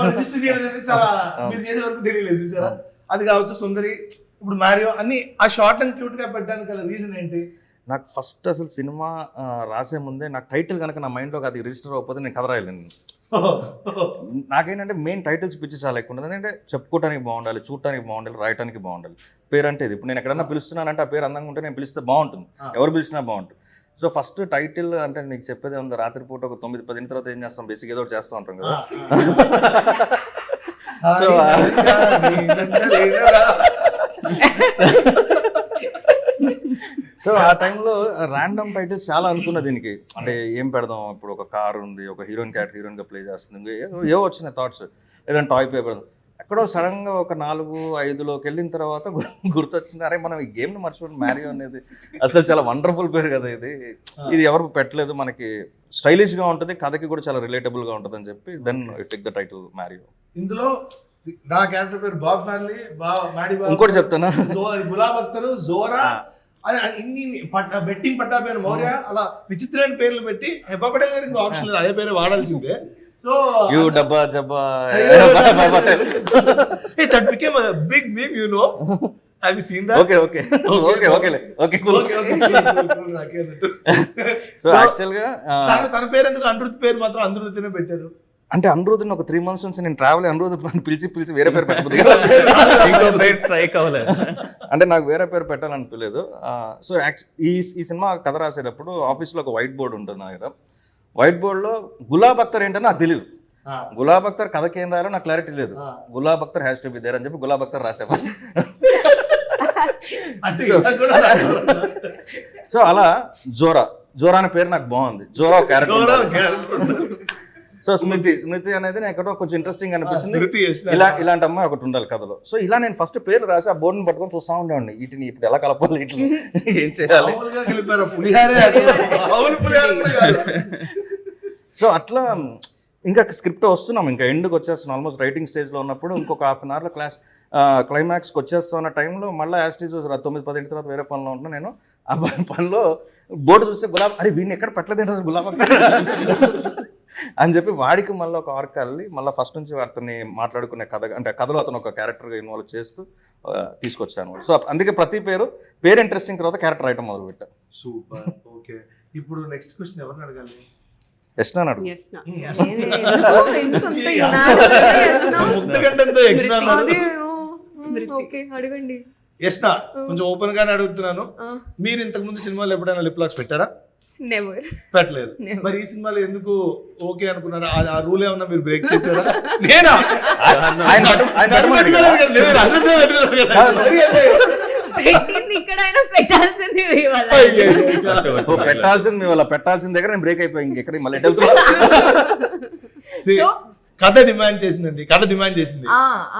రిజిస్టర్ చేయలేదని చాలా మీరు చేసే వరకు తెలియలేదు చూసారా. అది కావచ్చు సుందరి, ఇప్పుడు మ్యారియో అన్ని ఆ షార్ట్ అండ్ క్యూట్ గా పెట్టడానికి గల రీజన్ ఏంటి? నాకు ఫస్ట్ అసలు సినిమా రాసే ముందే నాకు టైటిల్ కనుక నా మైండ్లోకి అది రిజిస్టర్ అవ్వకపోతే నేను కథ రాయలేను. నాకేంటంటే మెయిన్ టైటిల్స్ పిచ్చి చాలా ఎక్కువ ఉంటుంది. అంటే చెప్పుకోవడానికి బాగుండాలి, చూడటానికి బాగుండాలి, రాయటానికి బాగుండాలి. పేరు అంటే ఇది, ఇప్పుడు నేను ఎక్కడన్నా పిలుస్తున్నానంటే ఆ పేరు అందంగా ఉంటే నేను పిలిస్తే బాగుంటుంది, ఎవరు పిలిచినా బాగుంటుంది. సో ఫస్ట్ టైటిల్ అంటే నీకు చెప్పేది ఉంది, రాత్రిపూట ఒక 9-10 తర్వాత ఏం చేస్తాం, బేసిక్ ఏదో ఒకటి చేస్తూ ఉంటాం కదా. సో సో ఆ టైంలో ర్యాండమ్ టైటిల్స్ చాలా అనుకున్నా దీనికి. అంటే ఏం పెడదాం, ఇప్పుడు ఒక కార్ ఉంది, ఒక హీరోయిన్ క్యారెక్టర్ హీరోయిన్గా ప్లే చేస్తుంది, ఏవో వచ్చినాయి థాట్స్, ఏదైనా టాయ్ పేపర్. ఎక్కడో సడన్గా ఒక 4-5లోకి వెళ్ళిన తర్వాత గుర్తొచ్చింది, అరే మనం ఈ గేమ్ని మర్చిపోయిన మ్యారియో అనేది అసలు చాలా వండర్ఫుల్ పేరు కదా ఇది ఎవరు పెట్టలేదు, మనకి స్టైలిష్గా ఉంటుంది, కథకి కూడా చాలా రిలేటబుల్గా ఉంటుంది అని చెప్పి then take the title Mario. ఇందులో నా క్యారెక్టర్ పేరు బాబ్ మ్యార్లీ, ఇంకోటి చెప్తానా, గులాబ్ అఖ్తర్, జోరా అని ఇన్ని బెట్టింగ్ పట్టాపైన మౌర్య, అలా విచిత్రమైన పేర్లు పెట్టి హెబ్బా పటేల్ గారికి ఆప్షన్ లేదు, అదే పేరు వాడాల్సిందే. So you dabba jabba hey, that became a big meme, you know. Have you seen that? Okay cool. So actually గా తన పేరు ఎందుకు అనిరుద్ పేరు మాత్రం అనిరుద్నే పెట్టారు. అంటే అనిరుద్ని ఒక 3 months నుంచి నేను ట్రావెల్ అనిరుద్ పిలిచి వేరే పేరు పెట్టబోదు స్ట్రైక్ అవ్వలేదు, అంటే నాకు వేరే పేరు పెట్టాలనిపించలేదు. సో ఈ సినిమా కథ రాసేటప్పుడు ఆఫీస్లో ఒక వైట్ బోర్డు ఉంటుంది నా దగ్గర. వైట్ బోర్డులో గులాబ్ అఖ్తర్ ఏంటని నాకు తెలియదు, గులాబ్ అఖ్తర్ కథకి ఏం రాయాలో నాకు క్లారిటీ లేదు. Gulab Akhtar has to be there అని చెప్పి గులాబ్ అఖ్తర్ రాసా ఫస్ట్. సో అలా జోరా అనే పేరు నాకు బాగుంది, జోరా క్యారెక్టర్. సో స్మృతి అనేది నేను ఎక్కడో కొంచెం ఇంట్రెస్టింగ్ అనిపించింది, ఇలాంటి అమ్మాయి ఒకటి ఉండాలి కథలో. సో ఇలా నేను ఫస్ట్ పేరు రాసి ఆ బోర్డుని పట్టుకొని చూస్తా ఉండేవాడిని, వీటిని ఇప్పుడు ఎలా కలపాలి, వీటిని ఏం చేయాలి. సో అట్లా ఇంకా స్క్రిప్ట్ వస్తున్నాం, ఇంకా ఎండ్కి వచ్చేస్తున్నాం, ఆల్మోస్ట్ రైటింగ్ స్టేజ్లో ఉన్నప్పుడు ఇంకొక హాఫ్ అన్ అవర్లో క్లైమాక్స్కి వచ్చేస్తున్న టైంలో మళ్ళీ యాస్టీజ్ 9-10 తర్వాత వేరే పనిలో ఉంటున్నా. నేను ఆ పనిలో బోర్డు చూస్తే గులాబ్, అరే వీడిని ఎక్కడ పెట్టలేదు అసలు గులాబ్ అని చెప్పి వాడికి మళ్ళీ ఒక ఆర్క్ వెళ్ళి మళ్ళీ ఫస్ట్ నుంచి అతన్ని మాట్లాడుకునే కథ, అంటే కథలో అతను ఒక క్యారెక్టర్గా ఇన్వాల్వ్ చేస్తూ తీసుకొచ్చాను. సో అందుకే ప్రతి పేరు ఇంట్రెస్టింగ్ తర్వాత క్యారెక్టర్ రాయటం మొదలుపెట్టాను. సూపర్. ఓకే, ఇప్పుడు నెక్స్ట్ క్వశ్చన్ ఎవరిని అడగాలి? యష్నా అడుగు. యష్నా. ఎందుకు అంత unanimous? ముక్తకంఠంతో యష్నా అన్నాడు. ఓకే, అడగండి. యష్నా, కొంచెం ఓపెన్ గానే అడుగుతున్నాను, మీరు ఇంతకు ముందు సినిమాలో ఎప్పుడైనా లిప్ లాక్స్ పెట్టారా? నెవర్. పెట్టలేదు. మరి ఈ సినిమాలో ఎందుకు ఓకే అనుకున్నారా? ఆ రూల్ ఏమన్నా మీరు బ్రేక్ చేశారా? నేనా? పెట్టింది ఇక్కడైనా పెట్టాల్సింది మీ వల్ల. పెట్టాల్సింది మీ వల్ల, పెట్టాల్సిన దగ్గర నేను బ్రేక్ అయిపోయి ఇంకెక్కడ మళ్ళీ వెళ్తున్నా. కథ డిమాండ్ చేసిందండి, కథ డిమాండ్ చేసింది.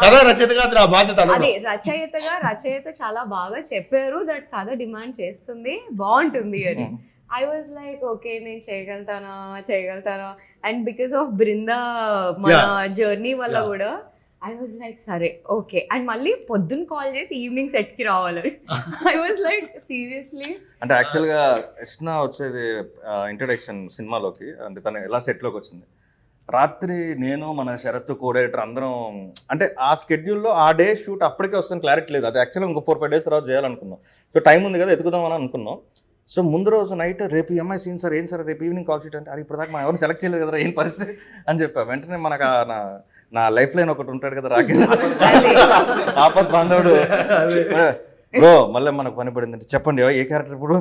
కథ రచయితగా ఆ బాధ్యత. అదే రచయిత చాలా బాగా చెప్పారు దట్ కథ డిమాండ్ చేస్తుంది, బాగుంటుంది అని. ఐ వాజ్ లైక్ ఓకే, నేను చేయగలుగుతానా అండ్ బికాస్ ఆఫ్ బృందా మన జర్నీ వల్ల కూడా ఐ వాజ్ లైక్ సరే ఓకే. అండ్ మళ్ళీ పొద్దున్న కాల్ చేసి ఈవినింగ్ సెట్కి రావాలని ఐ వాజ్ లైక్ సీరియస్లీ. అంటే యాక్చువల్గా యష్నా వచ్చేది ఇంట్రడక్షన్ సినిమాలోకి, అంటే తను ఎలా సెట్లోకి వచ్చింది, రాత్రి నేను మన శరత్ కోడైరెక్టర్ అందరం, అంటే ఆ స్కెడ్యూల్లో ఆ డే షూట్ అప్పటికే వస్తుంది, క్లారిటీ లేదు. అది యాక్చువల్గా ఇంకో 4-5 days తర్వాత చేయాలనుకున్నాం. సో టైం ఉంది కదా ఎత్తుకుదామని అనుకున్నాం. సో ముందు రోజు నైట్ రేపు ఎంఐ సీన్ సార్, ఏం సార్ రేపు ఈవినింగ్ కాల్ షీట్ అంటే, అది ఇప్పుడు దాకా మనం ఎవరిని సెలెక్ట్ చేయలేదు కదా, ఏం పరిస్థితి అని చెప్పా. వెంటనే మనకు నా లైఫ్ లైన్ ఒకటి ఉంటాడు కదా, రాకేష్ ఆపత్ బాంధవుడు, బ్రో మళ్ళీ మనకు పని పడింది అంటే చెప్పండి ఏ క్యారెక్టర్ ఇప్పుడు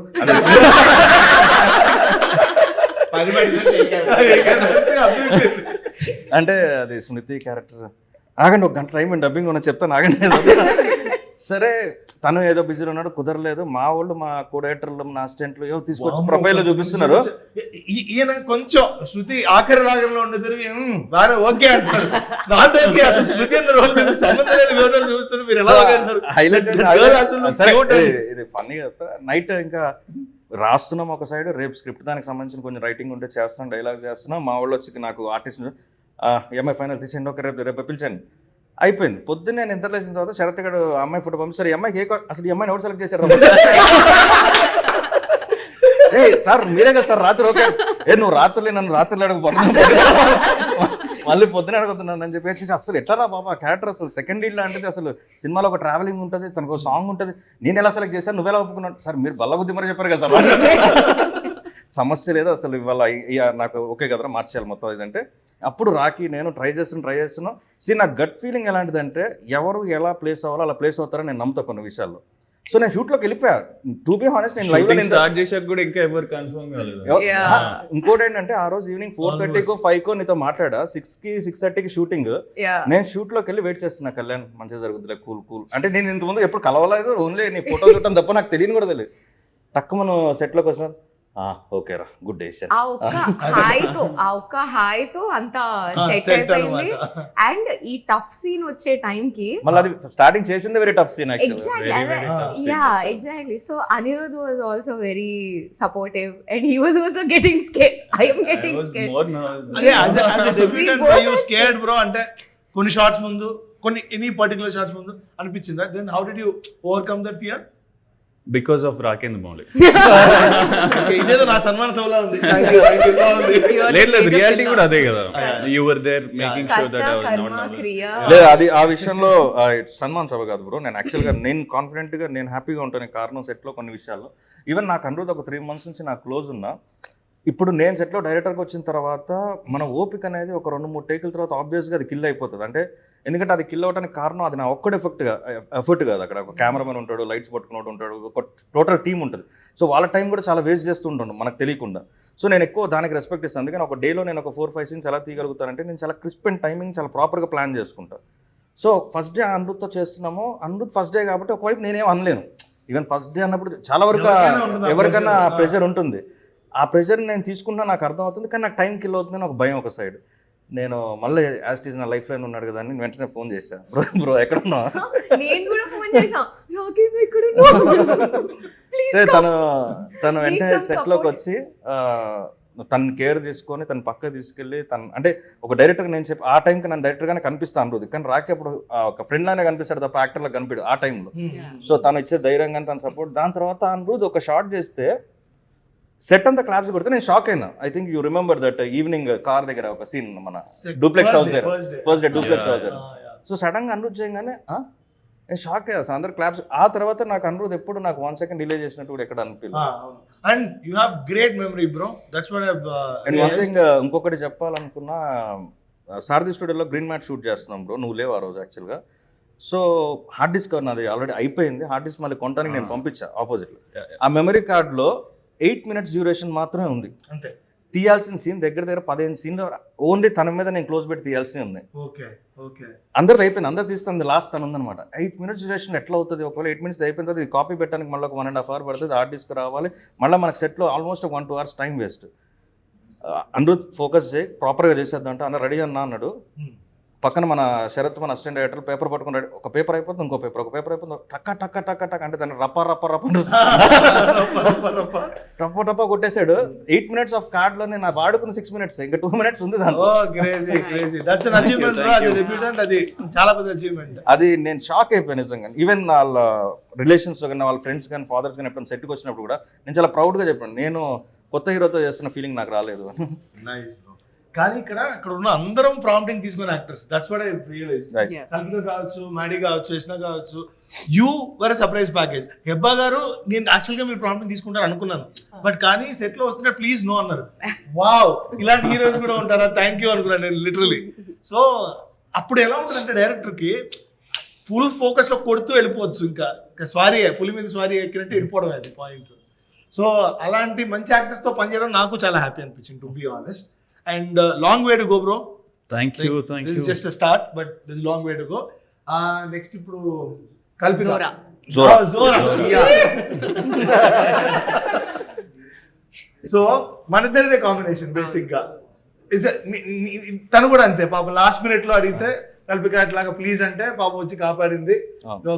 అంటే అది స్మృతి క్యారెక్టర్. ఆగండి ఒక గంట టైం డబ్బింగ్ ఉన్న చెప్తాను ఆగండి. సరే తను ఏదో బిజీలో ఉన్నాడు, కుదరలేదు. మా వాళ్ళు మా కోడైరెక్టర్లు నా అసిస్టెంట్లు ఏవో తీసుకొచ్చి ప్రొఫైల్ చూపిస్తున్నారు. ఈయన కొంచెం శృతి ఆఖరి రాగంలో ఉండేసరికి బాగా ఓకే అంటారు, నాట్ ఓకే. అసలు శృతి సంబంధం లేదు చూస్తున్నారు, మీరు ఎలా అంటారు? హైలైట్ ఇది ఫన్నీగా చెప్తా. నైట్ ఇంకా రాస్తున్నాం ఒక సైడ్, రేపు స్క్రిప్ట్ దానికి సంబంధించిన కొంచెం రైటింగ్ ఉంటే చేస్తాం, డైలాగ్ చేస్తున్నాం. మా వాళ్ళు వచ్చి నాకు ఆర్టిస్ట్ ఎంఐ ఫైనల్ తీసేయండి, ఒక రేపు పిలిచాను. అయిపోయింది. పొద్దున్నే నేను నిద్ర లేచిన తర్వాత శరత్ గడు అమ్మాయి ఫోటో పంపిస్తారు. ఈ అమ్మాయికి అసలు ఈ అమ్మాయిని ఎవరు సెలెక్ట్ చేశారు? ఏ సార్ మీరే కదా సార్ రాత్రి ఓకే, నువ్వు రాత్రులే నన్ను రాత్రులు అడగపోతున్నా, మళ్ళీ పొద్దున అడుగుతున్నాను అని చెప్పి అసలు ఎట్లా బాబా క్యారెక్టర్ అసలు సెకండ్ లీడ్ లాంటిది, అసలు సినిమాలో ఒక ట్రావెలింగ్ ఉంటుంది, తనకు సాంగ్ ఉంటుంది, నేను ఎలా సెలెక్ట్ చేశాను, నువ్వెలా ఒప్పుకున్నావు సార్, మీరు బల్లగుద్ది మరి చెప్పారు కదా సార్. సమస్య లేదు అసలు, ఇవాళ నాకు ఓకే కదరా మార్చేయాలి మొత్తం ఇదంటే. అప్పుడు రాకి నేను ట్రై చేస్తున్నాం. నా గట్ ఫీలింగ్ ఎలాంటిదంటే ఎవరు ఎలా ప్లేస్ అవ్వాలో అలా ప్లేస్ అవుతారని నేను నమ్ముతా కొన్ని విషయాల్లో. సో నేను షూట్లోకి వెళ్ళిపోయాను. టు బి హానెస్ట్ నేను లైవ్ లో స్టార్ట్ చేసాక కూడా ఇంకా ఎవరు కన్ఫర్మ్ కాలేదు. ఇంకోటి ఏంటంటే ఆ రోజు ఈవినింగ్ 4:30కో 5కో నీతో మాట్లాడా, 6కి 6:30కి షూటింగ్. నేను షూట్ లోకి వెళ్ళి వెయిట్ చేస్తున్నా, కళ్యాణ్ మంచిగా జరుగుతుంది కూల్ అంటే నేను ఇంతకుముందు ఎప్పుడు కలవలేదు, ఓన్లీ నీ ఫోటో చూడటం తప్ప నాకు తెలియని కూడా తెలియదు. టక్కు మనం సెట్ లోకి వచ్చిన ఓకేరా గుడ్ డే సార్, ఆ ఒక్క హాయ్తో అంతా సెట్ అయిపోయింది. అండ్ ఈ టఫ్ సీన్ వచ్చే టైం కి మళ్ళీ అది స్టార్టింగ్ చేసింది very tough scene exactly. So Anirudh was also very supportive and he was also getting scared. I am getting scared bro. అంటే కొన్ని షార్ట్స్ ముందు, కొన్ని ఎనీ పర్టికులర్ షార్ట్స్ ముందు అనిపించిందా? Then how did you overcome that fear? Because of Rakendra Mouli. ఇదేదో నా సన్మాన సభలా ఉంది. లేదు రియాలిటీ కూడా అదే కదా, you were there making sure that I was not nervous. లేదు అది ఆ విషయంలో సన్మాన్ సభ కాదు బ్రో. నేను యాక్చువల్గా నేను కాన్ఫిడెంట్గా నేను హ్యాపీగా ఉంటాను కారణం సెట్లో కొన్ని విషయాల్లో. ఈవెన్ నాకు అనురోధ్ ఒక 3 months నుంచి నాకు క్లోజ్ ఉన్నా. ఇప్పుడు నేను సెట్లో డైరెక్టర్గా వచ్చిన తర్వాత మన ఓపిక అనేది ఒక 2-3 టేకుల తర్వాత ఆబ్వియస్గా అది కిల్ అయిపోతుంది. అంటే ఎందుకంటే అది కిల్ అవడానికి కారణం అది నా ఒక్కడే ఎఫర్ట్ కాదు. అక్కడ ఒక కెమెరామెన్ ఉంటాడు, లైట్స్ పట్టుకున్నట్టు ఉంటాడు, ఒక టోటల్ టీం ఉంటుంది. సో వాళ్ళ టైం కూడా చాలా వేస్ట్ చేస్తుంటాను మనకు తెలియకుండా. సో నేను ఎక్కువ దానికి రెస్పెక్ట్ ఇస్తాను. అందుకని ఒక డేలో నేను ఒక 4-5 scenes ఎలా తీయగలుగుతానంటే నేను చాలా క్రిస్ప్ అండ్ టైమింగ్ చాలా ప్రాపర్గా ప్లాన్ చేసుకుంటాను. సో ఫస్ట్ డే అనిరుద్తో చేస్తున్నాము. అనిరుద్ ఫస్ట్ డే కాబట్టి ఒకవైపు నేనేం అనలేను. ఈవెన్ ఫస్ట్ డే అన్నప్పుడు చాలా వరకు ఎవరికైనా ప్రెషర్ ఉంటుంది. ఆ ప్రెషర్ నేను తీసుకుంటా, నాకు అర్థమవుతుంది. కానీ నాకు టైం కిల్ అవుతుందని ఒక భయం ఒక సైడ్. నేను మళ్ళీ యాజ్ ఇట్ ఈజ్ నా లైఫ్ లైన్ ఉన్నాడు కదా అని వెంటనే ఫోన్ చేశాను, బ్రో ఎక్కడ ఉన్నా. తను వెంటనే సెట్లోకి వచ్చి తను కేర్ తీసుకొని తను పక్కకు తీసుకెళ్ళి అంటే ఒక డైరెక్టర్గా నేను చెప్పి ఆ టైంకి నన్ను డైరెక్టర్గానే కనిపిస్తాను అనిరుద్ధ్, కానీ రాకే అప్పుడు ఒక ఫ్రెండ్ లానే కనిపిస్తాడు తప్ప యాక్టర్లో కనిపించడు ఆ టైంలో. సో తను ఇచ్చే ధైర్యంగా తన సపోర్ట్. దాని తర్వాత అనిరుద్ధ్ ఒక షాట్ చేస్తే సెట్ అంతా క్లాప్స్ కొడితే నేను షాక్ అయినా. I think you remember that evening car దగ్గర ఒక సీన్ మన డూప్లెక్స్ హౌస్ దగ్గర, ఫస్ట్ డే డూప్లెక్స్ హౌస్ దగ్గర. సో సడన్ గా అనిరుద్ధ్ చేయగానే నేను షాక్ అయ్యా, అందరు క్లాప్స్. ఆ తర్వాత నాకు అనిరుద్ధ్ ఎప్పుడు నాకు 1 second డిలే చేసినట్టు కూడా ఎక్కడ అనిపించలేదు. And you have great memory bro, that's what I and one thing ఇంకొకటి చెప్పాలనుకున్నా, సారథి స్టూడియోలో గ్రీన్ మ్యాట్ షూట్ చేస్తున్నాం బ్రో, నువ్వు లేవు ఆ రోజు యాక్చువల్గా. సో హార్డ్ డిస్క్ నాది ఆల్రెడీ అయిపోయింది, హార్డ్ డిస్క్ మళ్ళీ కొనడానికి నేను పంపించా ఆపోజిట్లో. ఆ మెమరీ కార్డ్లో 8 minutes డ్యూరేషన్ మాత్రమే ఉంది. అంతే, తీయాల్సిన సీన్ దగ్గర 15 సీన్లు ఓన్లీ తన మీద నేను క్లోజ్ పెట్టి తీయాల్సినవి ఉన్నాయి. ఓకే ఓకే, అందరిది అయిపోయింది, అందరు తీస్తుంది, లాస్ట్ తను ఉందన్నమాట. 8 minutes డ్యూరేషన్ ఎట్లా అవుతుంది? ఒకవేళ 8 minutes అయిపోయిన తర్వాత ఇది కాపీ పెట్టడానికి మళ్ళీ ఒక 1.5 hour పడుతుంది, హార్డ్ డిస్క్ రావాలి, మళ్ళీ మనకు సెట్లో almost 1-2 hours time waste. Anirudh focus చేయి, ప్రాపర్గా చేసేద్దంట అన్న, రెడీ అన్నా అన్నాడు. పక్కన మన శరత్ మన అసిస్టెంట్ డైరెక్టర్ పేపర్ పట్టుకుని రెడీ, ఒక పేపర్ అయిపోతుంది, ఇంకో పేపర్, ఒక పేపర్ అయిపోతుంది, టక్క టక్క టక్క టక్ అంటే దాన్ని రప్ప రప్ప రప్ప రప్ప టప్ప కొట్టేశాడు. 8 minutes ఆఫ్ కార్డ్ లో నేను వాడుకున్న 6 minutes, ఇంకా 2 minutes ఉంది దాంట్లో. చాలా పెద్ద అచీవ్మెంట్. అది నేను షాక్ అయిపోయాను నిజంగా. ఈవెన్ వాళ్ళ రిలేషన్స్ కానీ వాళ్ళ ఫ్రెండ్స్ కానీ ఫాదర్స్ కానీ ఎప్పుడైనా సెట్కి వచ్చినప్పుడు కూడా నేను చాలా ప్రౌడ్గా చెప్పాను, నేను కొత్త హీరోతో చేస్తున్న ఫీలింగ్ నాకు రాలేదు. కానీ ఇక్కడ ఉన్న అందరం ప్రాంప్టింగ్ తీసుకునే actors, that's what I realised. Yeah. Kalpitha కావచ్చు, మాడి కావచ్చు, యష్ణ కావచ్చు, you were surprise package. Hebba గారు నేను యాక్చువల్గా మీరు ప్రాంప్టింగ్ తీసుకుంటారు అనుకున్నాను, బట్ కానీ సెట్ లో వస్తున్న ప్లీజ్ నో అన్నారు. వావ్, ఇలాంటి హీరోస్ కూడా ఉంటారా, థ్యాంక్ యూ అనుకున్నాను నేను లిటరలీ. సో అప్పుడు ఎలా ఉంటుందంటే డైరెక్టర్ కి ఫుల్ ఫోకస్ లో కొడుతూ వెళ్ళిపోవచ్చు, ఇంకా స్వారీ పులి మీద స్వారీ ఎక్కినట్టు వెళ్ళిపోవడం అది పాయింట్. సో అలాంటి మంచి యాక్టర్స్ తో పనిచేయడం నాకు చాలా హ్యాపీ అనిపించింది, to be honest. And long way to go, bro. Thank you. This is just a start, but there's a long way to go. Next ఇప్పుడు కల్పిత Zora. సో మన ఇద్దరిదే కాంబినేషన్ బేసిక్ గా. తను కూడా అంతే పాపం, లాస్ట్ మినిట్ లో అడిగితే కల్పిక అట్లాగా ప్లీజ్ అంటే పాపం వచ్చి కాపాడింది.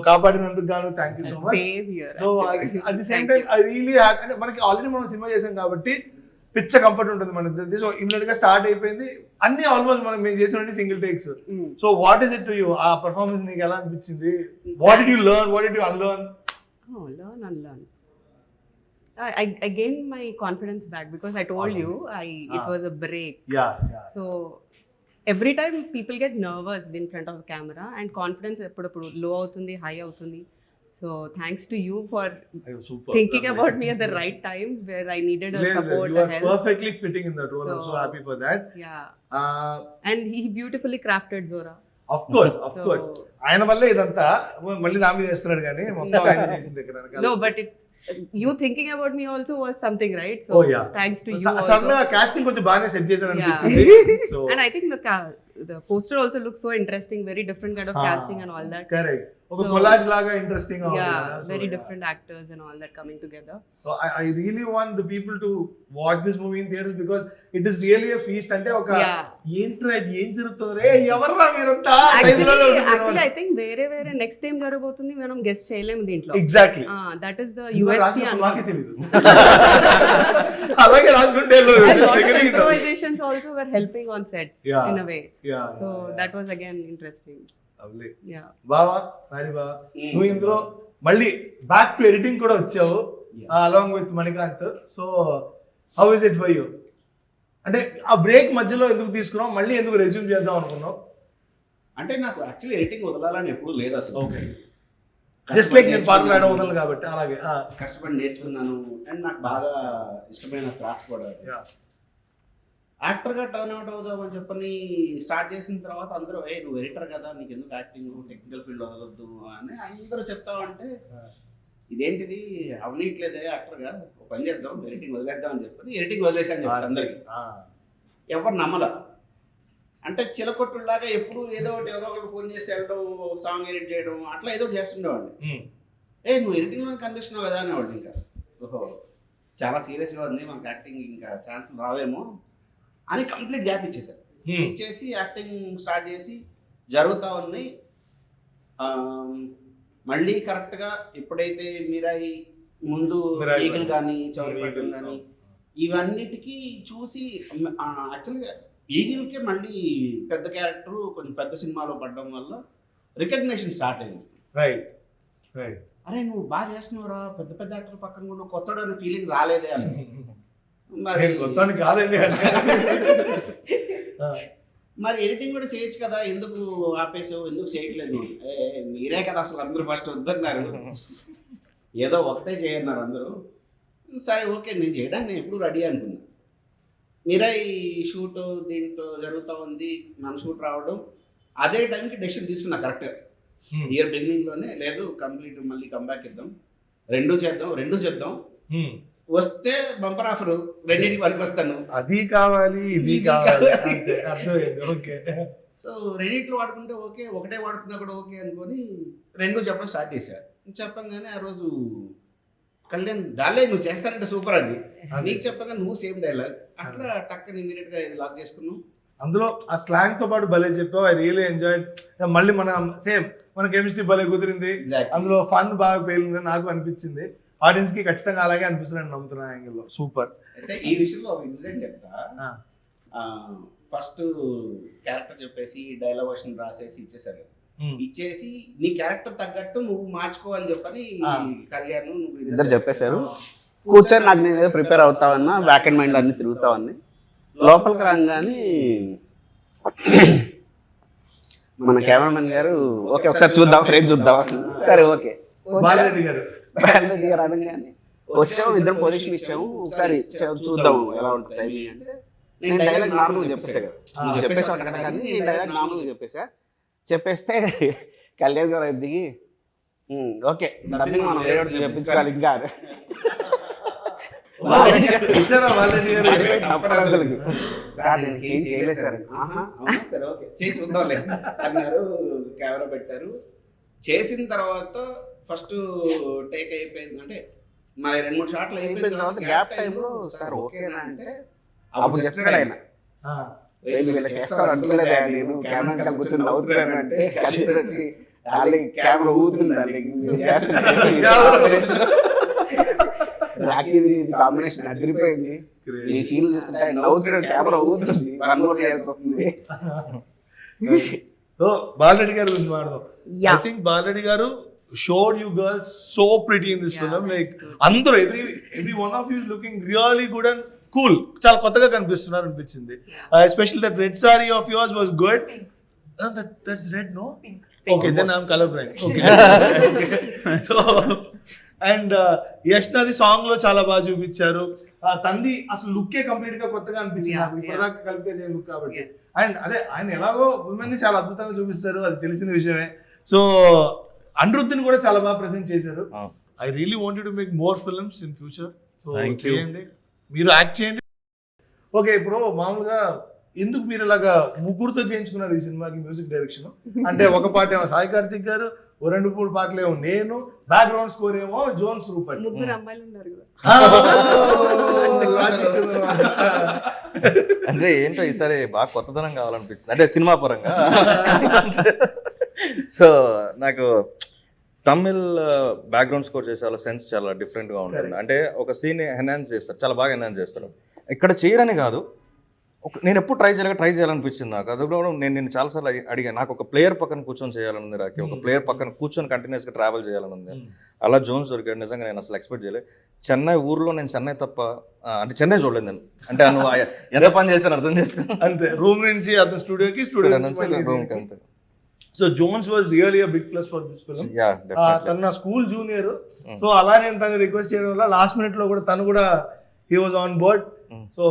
కాపాడినందుకు గాను thank you so much. So at the same time I really అంటే మనకి ఆల్రెడీ మనం సినిమా చేసాం కాబట్టి పిచ్చ కంఫర్ట్ ఉంటుంది మన ఇద్దరిది. సో ఇమీడియట్ గా స్టార్ట్ అయిపోయింది, అన్ని ఆల్మోస్ట్ మనం మేము చేసిన single takes. So what is it to you, ఆ పర్ఫార్మెన్స్ నీకు ఎలా అనిపించింది? What did you learn, what did you unlearn? Unlearn. I gained my confidence back because I told you it was a break. Yeah. So every time people get nervous in front of a camera and confidence eppudu low avutundi, high avutundi. So thanks to you for thinking about me at the right time where I needed a support and help. You are perfectly fitting in that role. I'm so happy for that. Yeah. And he beautifully crafted Zora. Of course. ఆయన వల్లే ఇదంతా మళ్ళీ నా మీద చేస్తున్నాడు కానీ మొత్తం ఆయన చేసింది ఇక్కడ. No, but you thinking about me also was something, right? So thanks to you also. Suddenly casting కొంచెం బాగానే సెట్ చేశాను అనిపించింది. So and I think the poster also looks so interesting, very different kind of casting and all that. Correct. ఒక కొలాజ్ లాగా ఇంట్రెస్టింగ్ గా ఉంది. Yeah, very different actors and all that coming together. So I really want the people to watch this movie in theaters because it is really a feast. అంటే ఒక ఏంట్రా ఇది ఏం జరుగుతుంది రే ఎవర్రా మీరంతా actually I think వేరే నెక్స్ట్ టైం జరగబోతుంది మనం గెస్ చేయలేము దీంట్లో. Exactly that is the USP and నాకే తెలియదు. అలాగే రాసుకుంటే improvisations also were helping on sets in a way. So that was again interesting. బావా నాని బావా, నువ్వు ఇందులో మళ్ళీ బ్యాక్ టు ఎడిటింగ్ కూడా వచ్చావు along with Manikanth. So how is it for you? అంటే ఆ బ్రేక్ మధ్యలో ఎందుకు తీసుకున్నావు, మళ్ళీ ఎందుకు రెజ్యూమ్ చేద్దాం అనుకున్నావు? అంటే నాకు యాక్చువల్లీ ఎడిటింగ్ వదలాలని ఎప్పుడు లేదు అసలు. ఓకే, జస్ట్ లైక్ నేను పాటలు ఆడ వదలను కాబట్టి అలాగే కష్టపడి నేర్చుకున్నాను అండ్ నాకు బాగా ఇష్టమైన క్రాఫ్ట్ కూడా. యాక్టర్గా టర్న్ అవుట్ అవుదామని చెప్పని స్టార్ట్ చేసిన తర్వాత అందరూ నువ్వు ఎడిటర్ కదా, నీకు ఎందుకు యాక్టింగ్, టెక్నికల్ ఫీల్డ్ వదలొద్దు అని అందరూ చెప్తామంటే ఇదేంటిది అవనీయట్లేదే యాక్టర్గా, ఒక పని చేద్దాం ఎడిటింగ్ వదిలేద్దాం అని చెప్పి ఎడిటింగ్ వదిలేసాను చెప్పి అందరికి. ఎవరు నమ్మల. అంటే చిలకొట్టులాగా ఎప్పుడు ఏదో ఒకటి ఎవరో ఒకరు ఫోన్ చేసి వెళ్ళడం, సాంగ్ ఎడిట్ చేయడం అట్లా ఏదో ఒకటి చేస్తుండేవాడిని. నువ్వు ఎడిటింగ్లో కనిపిస్తున్నావు కదా అనేవాడు. ఇంకా ఓహో చాలా సీరియస్గా ఉంది, మనకు యాక్టింగ్ ఇంకా ఛాన్స్ రావేమో అని కంప్లీట్ గ్యాప్ ఇచ్చేసారు. ఇచ్చేసి యాక్టింగ్ స్టార్ట్ చేసి జరుగుతూ ఉన్నాయి. మళ్ళీ కరెక్ట్గా ఎప్పుడైతే మీరాయి ముందు ఈగల్ కానీ చౌరపేటం కానీ ఇవన్నిటికీ చూసి యాక్చువల్గా ఈగిల్కే మళ్ళీ పెద్ద క్యారెక్టర్ కొంచెం పెద్ద సినిమాలో పడడం వల్ల రికగ్నేషన్ స్టార్ట్ అయింది. రైట్. అరే నువ్వు బాగా చేస్తున్నావురా, పెద్ద పెద్ద యాక్టర్ పక్కన కూడా కొత్తడు అనే ఫీలింగ్ రాలేదే అని. మరి కొత్త కాదండి. మరి ఎడిటింగ్ కూడా చేయొచ్చు కదా, ఎందుకు ఆపేసావు, ఎందుకు చేయట్లేదు? మీరే కదా అసలు అందరూ ఫస్ట్ వద్దన్నారు, ఏదో ఒకటే చేయన్నారు అందరూ. సరే ఓకే, నేను చేయడానికి నేను ఎప్పుడు రెడీ అనుకున్నా. మీరే ఈ షూట్ దీంతో జరుగుతూ ఉంది, మన షూట్ రావడం, అదే టైంకి డెసిషన్ తీసుకున్నా కరెక్ట్గా. ఇయర్ బిగినింగ్లోనే లేదు కంప్లీట్ మళ్ళీ కంబ్యాక్ ఇద్దాం, రెండు చేద్దాం, వస్తే బంపర్ ఆఫర్, రెండింటికి పనికి వస్తాను, అది కావాలి ఇది కావాలి. అర్థమైంది. ఓకే. సో రెండింటిలో వాడుకుంటే ఓకే, ఒకటే వాడుకున్నా కూడా ఓకే అనుకొని రెండు చెప్పడం స్టార్ట్ చేశారు. చెప్పంగానే ఆ రోజు కళ్యాణ్ డాలే నువ్వు చేస్తానంటే సూపర్ అండి, నీకు చెప్పగా నువ్వు సేమ్ డైలాగ్, అట్లా టక్కని ఇమీడియట్గా లాక్ చేసుకున్నావు. అందులో ఆ స్లాంగ్ తో పాటు భలే చెప్పావు. I really enjoy. మళ్ళీ మన కెమిస్ట్రీ భలే కుదిరింది, అందులో ఫన్ బాగా పేలింది నాకు అనిపించింది. ఆడియన్స్ కి ఖచ్చితంగా అలాగే అనిపిస్తుంది అని నమ్ముతున్నా యాంగిల్లో. సూపర్. అయితే ఈ విషయంలో ఒక ఇన్సిడెంట్ చెప్తా. ఫస్ట్ క్యారెక్టర్ చెప్పేసి డైలాగ్ వర్షన్ రాసేసి ఇచ్చేసారు కదా, ఇచ్చేసి నీ క్యారెక్టర్ తగ్గట్టు నువ్వు మార్చుకో అని చెప్పని కళ్యాణ్ నువ్వు ఇద్దరు చెప్పేశారు. కూర్చొని నాకు నేను ఏదో ప్రిపేర్ అవుతావన్నా, బ్యాక్ అండ్ మైండ్ అన్ని తిరుగుతావని. లోపలికి రాగానే మన కెమెరామెన్ గారు ఓకే ఒకసారి చూద్దాం, ఫ్రేమ్ చూద్దాం. సరే ఓకే, బాలరెడ్డి గారు అనగానే వచ్చాము, ఇద్దరం పొజిషన్ ఇచ్చాము, ఒకసారి చూద్దాం ఎలా ఉంటుంది టైమింగ్ అంటే. నేను డైలాగ్ నార్మల్గా చెప్పేసా కదా, నువ్వు చెప్పేసా కానీ నేను డైలాగ్ నార్మల్గా చెప్పేస్తే కళ్యాణ్ గారు దిగి ఓకే డబ్బింగ్ మనం వేరే చెప్పించుకోవాలి ఇంకా అసలుకి. సార్ నేను ఏం చేయలేదు సార్. సరే ఓకే చేసి చూద్దాంలే అన్నారు. కెమెరా పెట్టారు. చేసిన తర్వాత ఫస్ట్ టేక్ అయిపోయింది, అంటే మరి 2-3 షాట్లు అయిపోయిన తర్వాత గ్యాప్ టైంలో సార్ ఓకేనా అంటే అప్పుడు చెప్తాడు ఆయన, వీళ్ళు చేస్తారు అనుకోలేదా, నేను కెమెరా కూర్చొని నవ్వుతున్నాను అంటే కెమెరా ఊతుంది కాంబినేషన్ అదిరిపోయింది. ఈ సీన్ చూస్తుంటే నవ్వుతున్నాడు, కెమెరా ఊతుంది, వస్తుంది. సో బాలరెడ్డి గారు గురించి మాట్లాడదాం. ఐ థింక్ బాలరెడ్డి గారు showed you girls so pretty in this film. Like అందరూ every one of you is looking really good and cool. చాలా కొత్తగా కనిపిస్తున్నారు అనిపించింది. Especially that red saree of yours was good. That's red, no? Okay, then I'm colorblind. Okay. So and యష్నాది సాంగ్ లో చాలా బాగా చూపించారు. తంది అసలు లుక్కే కంప్లీట్ గా కొత్తగా అనిపించింది నాకు, ఇప్పటిదాకా కలిపే చేయని లుక్ కాబట్టి. అండ్ అదే ఆయన ఎలాగో ఉమెన్ ని చాలా అద్భుతంగా చూపిస్తారు, అది తెలిసిన విషయమే. సో అనిరుద్ధిని కూడా చాలా బాగా ప్రెజెంట్ చేశారు. I really wanted to make more films in future. So చేయండి, మీరు యాక్ట్ చేయండి. ఓకే, ఇప్పుడు మామూలుగా ఎందుకు మీరు ఇలాగా ముగ్గురుతో చేయించుకున్నారు ఈ సినిమాకి మ్యూజిక్ డైరెక్షన్? అంటే ఒక పాట ఏమో సాయి కార్తిక్ గారు, 2-3 పాటలు ఏమో నేను, బ్యాక్గ్రౌండ్ స్కోర్ ఏమో జోన్స్ రూపల్. ముగ్గురు అమ్మాయిలు ఉన్నారు కదా. అంటే ఏంటో ఈసారి బాగా కొత్తదనం కావాలనిపించింది, అంటే సినిమా పరంగా. సో నాకు తమిళ్ బ్యాక్గ్రౌండ్ స్కోర్ చేసే వాళ్ళ సెన్స్ చాలా డిఫరెంట్గా ఉంటుంది. అంటే ఒక సీన్ ఎన్హాన్స్ చేస్తారు, చాలా బాగా ఎన్హాన్స్ చేస్తారు. ఇక్కడ చేయరని కాదు, నేను ఎప్పుడు ట్రై చేయాలనిపించింది నాకు. అది కూడా నేను చాలాసార్లు అడిగాను, నాకు ఒక ప్లేయర్ పక్కన కూర్చొని చేయాలని ఉంది, రాకి ఒక ప్లేయర్ పక్కన కూర్చొని కంటిన్యూస్గా ట్రావెల్ చేయాలని ఉంది. అలా జోన్స్ దొరికాడు, నిజంగా నేను అసలు ఎక్స్పెక్ట్ చేయలేదు. చెన్నై ఊర్లో నేను చెన్నై తప్ప, అంటే చెన్నై చూడలేదు నేను. అంటే నువ్వు ఎంత పని చేశాను అర్థం చేసుకుని అంతే, రూమ్ నుంచి అతను స్టూడియోకి, స్టూడియో నుంచి అంతే. So Jones was really a big plus for this film. తన నా స్కూల్ జూనియర్. సో అలా నేను తను రిక్వెస్ట్ చేయడం వల్ల లాస్ట్ మినిట్ లో కూడా తను కూడా he was on board. So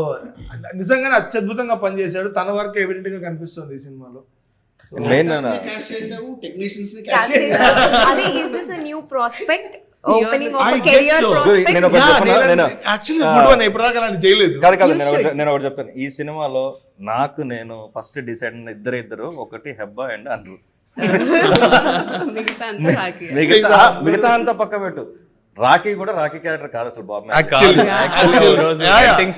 నిజంగానే అత్యద్భుతంగా పనిచేశాడు. తన వర్క్ ఎవిడెంట్ గా కనిపిస్తుంది ఈ సినిమాలో. అదే is this a new prospect opening of a career prospect? నేను ఒకటి చెప్తాను, ఈ సినిమాలో నాకు నేను ఫస్ట్ డిసైడ్ ఇద్దరు, ఒకటి హెబ్బా అండ్ అన్రు. మిగతా అంతా పక్క పెట్టు. రాఖీ కూడా రాఖీ క్యారెక్టర్ కాదు అసలు బాబు.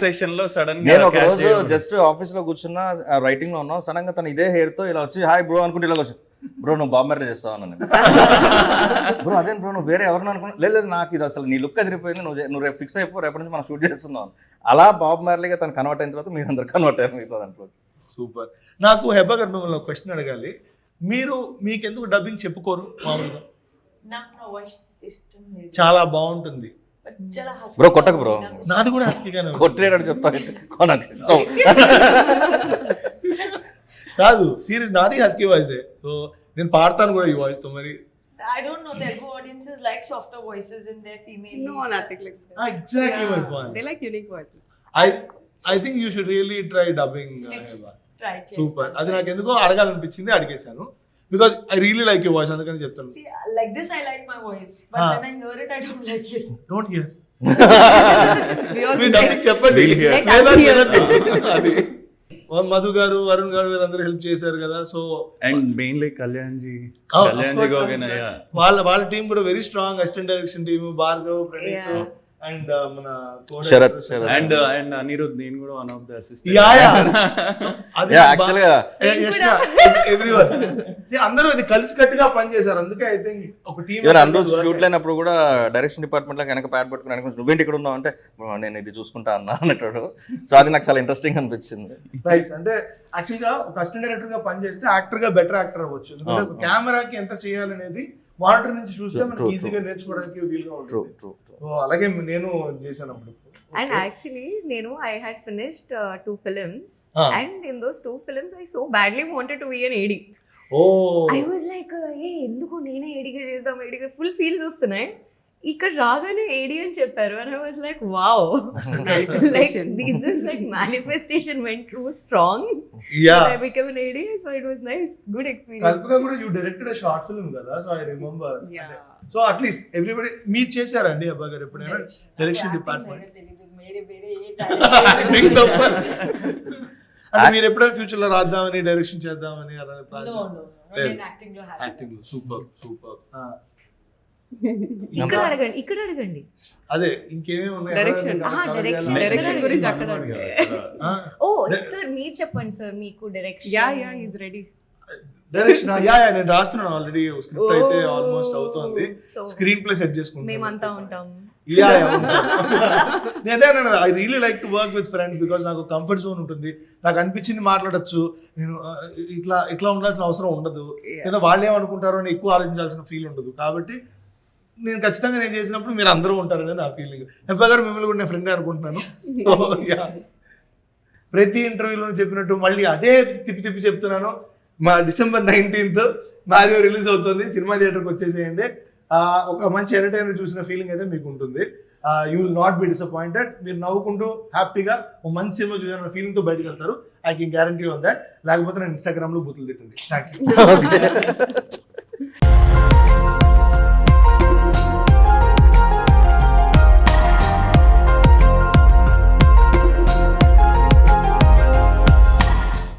సెషన్ లో సడన్ నేను ఒక రోజు జస్ట్ ఆఫీస్ లో కూర్చున్నా, రైటింగ్ లో ఉన్నా, సడన్ గా తను ఇదే హెయిర్ తో ఇలా వచ్చి హాయ్ బ్రో అనుకుంటే ఇలా వచ్చి బ్రో నువ్వు బాబు మ్యారేజ్ చేస్తావు అన్న నేను. బ్రో అదే బ్రో నువ్వు వేరే ఎవరిని అనుకున్నా లేదు నాకు ఇది అసలు నీ లుక్ అదిరిపోయింది, నువ్వు రేపు ఫిక్స్ అయిపో, రేపటి నుంచి మనం షూట్ చేస్తున్నాం. అలా బాబు మ్యారేజ్గా తను కన్వర్ట్ అయిన తర్వాత మీరు అందరు కన్వర్ట్ అయ్యారు మిగతా దాంట్లో. సూపర్. నాకు హెబ్బా గారు మిమ్మల్ని ఒక క్వశ్చన్ అడగాలి. మీకెందుకు డబ్బింగ్ చెప్పుకోరు మామూలుగా? నాకు నా వాయిస్ ఇష్టం లేదు. చాలా బాగుంటుంది. But చాలా husky బ్రో కొట్టకు బ్రో, నాకు నాది కూడా హస్కీగానే ఉంది. కొట్టేటట్టు చెప్తా నాకు ఇష్టం. కాదు సీరియస్, నాది హస్కీ వాయిసే. సో నేను పాడతాను కూడా ఈ వాయిస్ తో. మరి I don't know, Telugu audiences like softer voices in their female No, leads. nothing like that. Exactly my Yeah, point. they like unique voices. I think you should really try dubbing. Try చేస్తాను. సూపర్. అది నాకు ఎందుకో అడగాలనిపించింది, అడిగేశాను. Because I really like your voice, అందుకని చెప్తాను. See, like this I like my voice, but Ah. when I hear it I don't like it. Don't here. We all మీరు డబ్బింగ్ చెప్పండి. We'll hear. Let us hear. అది మధు గారు, వరుణ్ గారు వీరందరూ హెల్ప్ చేశారు కదా. So and mainly Kalyan ji Oh, of Kalyan course, ji Goganayya వాళ్ళ టీం కూడా very strong. Assistant direction team Bhargav, Praneeth Yeah. And మన శరత్. అండ్ అనిరుద్, నేను కూడా వన్ ఆఫ్ ద అసిస్టెంట్. యాక్చువల్గా ఎవ్రీవన్ అందరూ అది కలిసి కట్టుగా పనిచేశారు. అందుకే ఐ థింక్ ఒక టీం. ఈవెన్ అందరూ షూట్ లేనప్పుడు కూడా డైరెక్షన్ డిపార్ట్మెంట్ లో వెనక ప్యాడ్ పట్టుకుని వెనక నువ్వేంటి ఇక్కడ ఉన్నావు అంటే నేను ఇది చూసుకుంటా అన్నా అన్నట్టు. సో అది నాకు చాలా ఇంట్రెస్టింగ్ అనిపించింది. నైస్. అంటే యాక్చువల్ గా ఒక అసిస్టెంట్ డైరెక్టర్ గా పనిచేస్తే యాక్టర్ గా బెటర్ యాక్టర్ అవ్వచ్చు. ఎందుకంటే ఒక కెమెరాకి ఎంత చేయాలనేది మానిటర్ నుంచి చూస్తే మనకి True, ఈజీగా నేర్చుకోవడానికి వీలుగా ట్రూ ఉంటుంది. ట్రూ. సో అలాగే నేను చేశాను అప్పుడు. And actually, I had finished 2 films, Ah. and in those 2 films, I so badly wanted to be an AD. Oh I was like, hey, ఎందుకు నేనే ఏడిగా చేద్దాం, ఏడిగా ఫుల్ ఫీల్స్ వస్తున్నాయి. ఇక్కడ రాగానే ఏడి అని చెప్పారు, and I was like, wow. Like, this is like manifestation went true strong. Yeah. I became an AD, so it was nice, good experience. కల్పగా కూడా యూ డైరెక్టెడ్ షార్ట్ ఫిల్మ్ కదా. So I remember. Yeah. So at least everybody మీరు చేశారండి అబ్బా గారు ఎప్పుడైనా డైరెక్షన్ నాకు డిపార్ట్మెంట్? acting తెలీదు. వేరే ఏ talent Big number. అంటే మీరు ఎప్పుడైనా ఫ్యూచర్ లో రాద్దామని, డైరెక్షన్ చేద్దామని అలా ప్లాన్ No, no. నేను యాక్టింగ్ లో హ్యాపీ. Acting super super. ఇక్కడ అడగండి. అదే ఇంకేమేమి ఉన్నాయి? Direction. Direction గురించి అక్కడ ఓ సార్ మీరు చెప్పండి సార్, మీకు direction. Yeah, he's ready. Direction yeah నేను రాస్తున్నాను ఆల్రెడీ. స్క్రిప్ట్ అయితే ఆల్మోస్ట్ అవుతోంది. సో స్క్రీన్ ప్లే సెట్ చేసుకుంటాను. మేమంతా ఉంటాం. యా నేనే I really like to work with friends because నాకు కంఫర్ట్ జోన్ ఉంటుంది. నాకు అనిపించింది మాట్లాడొచ్చు. నేను ఇట్లా ఉండాల్సిన అవసరం ఉండదు. లేదా వాళ్ళు ఏమనుకుంటారో అని ఎక్కువ ఆలోచించాల్సిన ఫీల్ ఉండదు. కాబట్టి నేను ఖచ్చితంగా నేను చేసినప్పుడు మీరు అందరూ ఉంటారని నా ఫీలింగ్. హెబ్బా గారు మిమ్మల్ని కూడా నేను ఫ్రెండ్ అనుకుంటున్నాను. ప్రతి ఇంటర్వ్యూలో చెప్పినట్టు మళ్ళీ అదే తిప్పి చెప్తున్నాను. మా December 19th మ్యారియో రిలీజ్ అవుతుంది. సినిమా థియేటర్కి వచ్చేసేయండి. ఒక మంచి ఎంటర్టైనర్ చూసిన ఫీలింగ్ అయితే మీకు ఉంటుంది. You will not be disappointed. మీరు నవ్వుకుంటూ హ్యాపీగా ఒక మంచి సినిమా చూసిన ఫీలింగ్తో బయటకు వెళ్తారు. I can guarantee on that. లేకపోతే నేను ఇన్స్టాగ్రామ్లో బూతులు తిట్టండి. Thank you.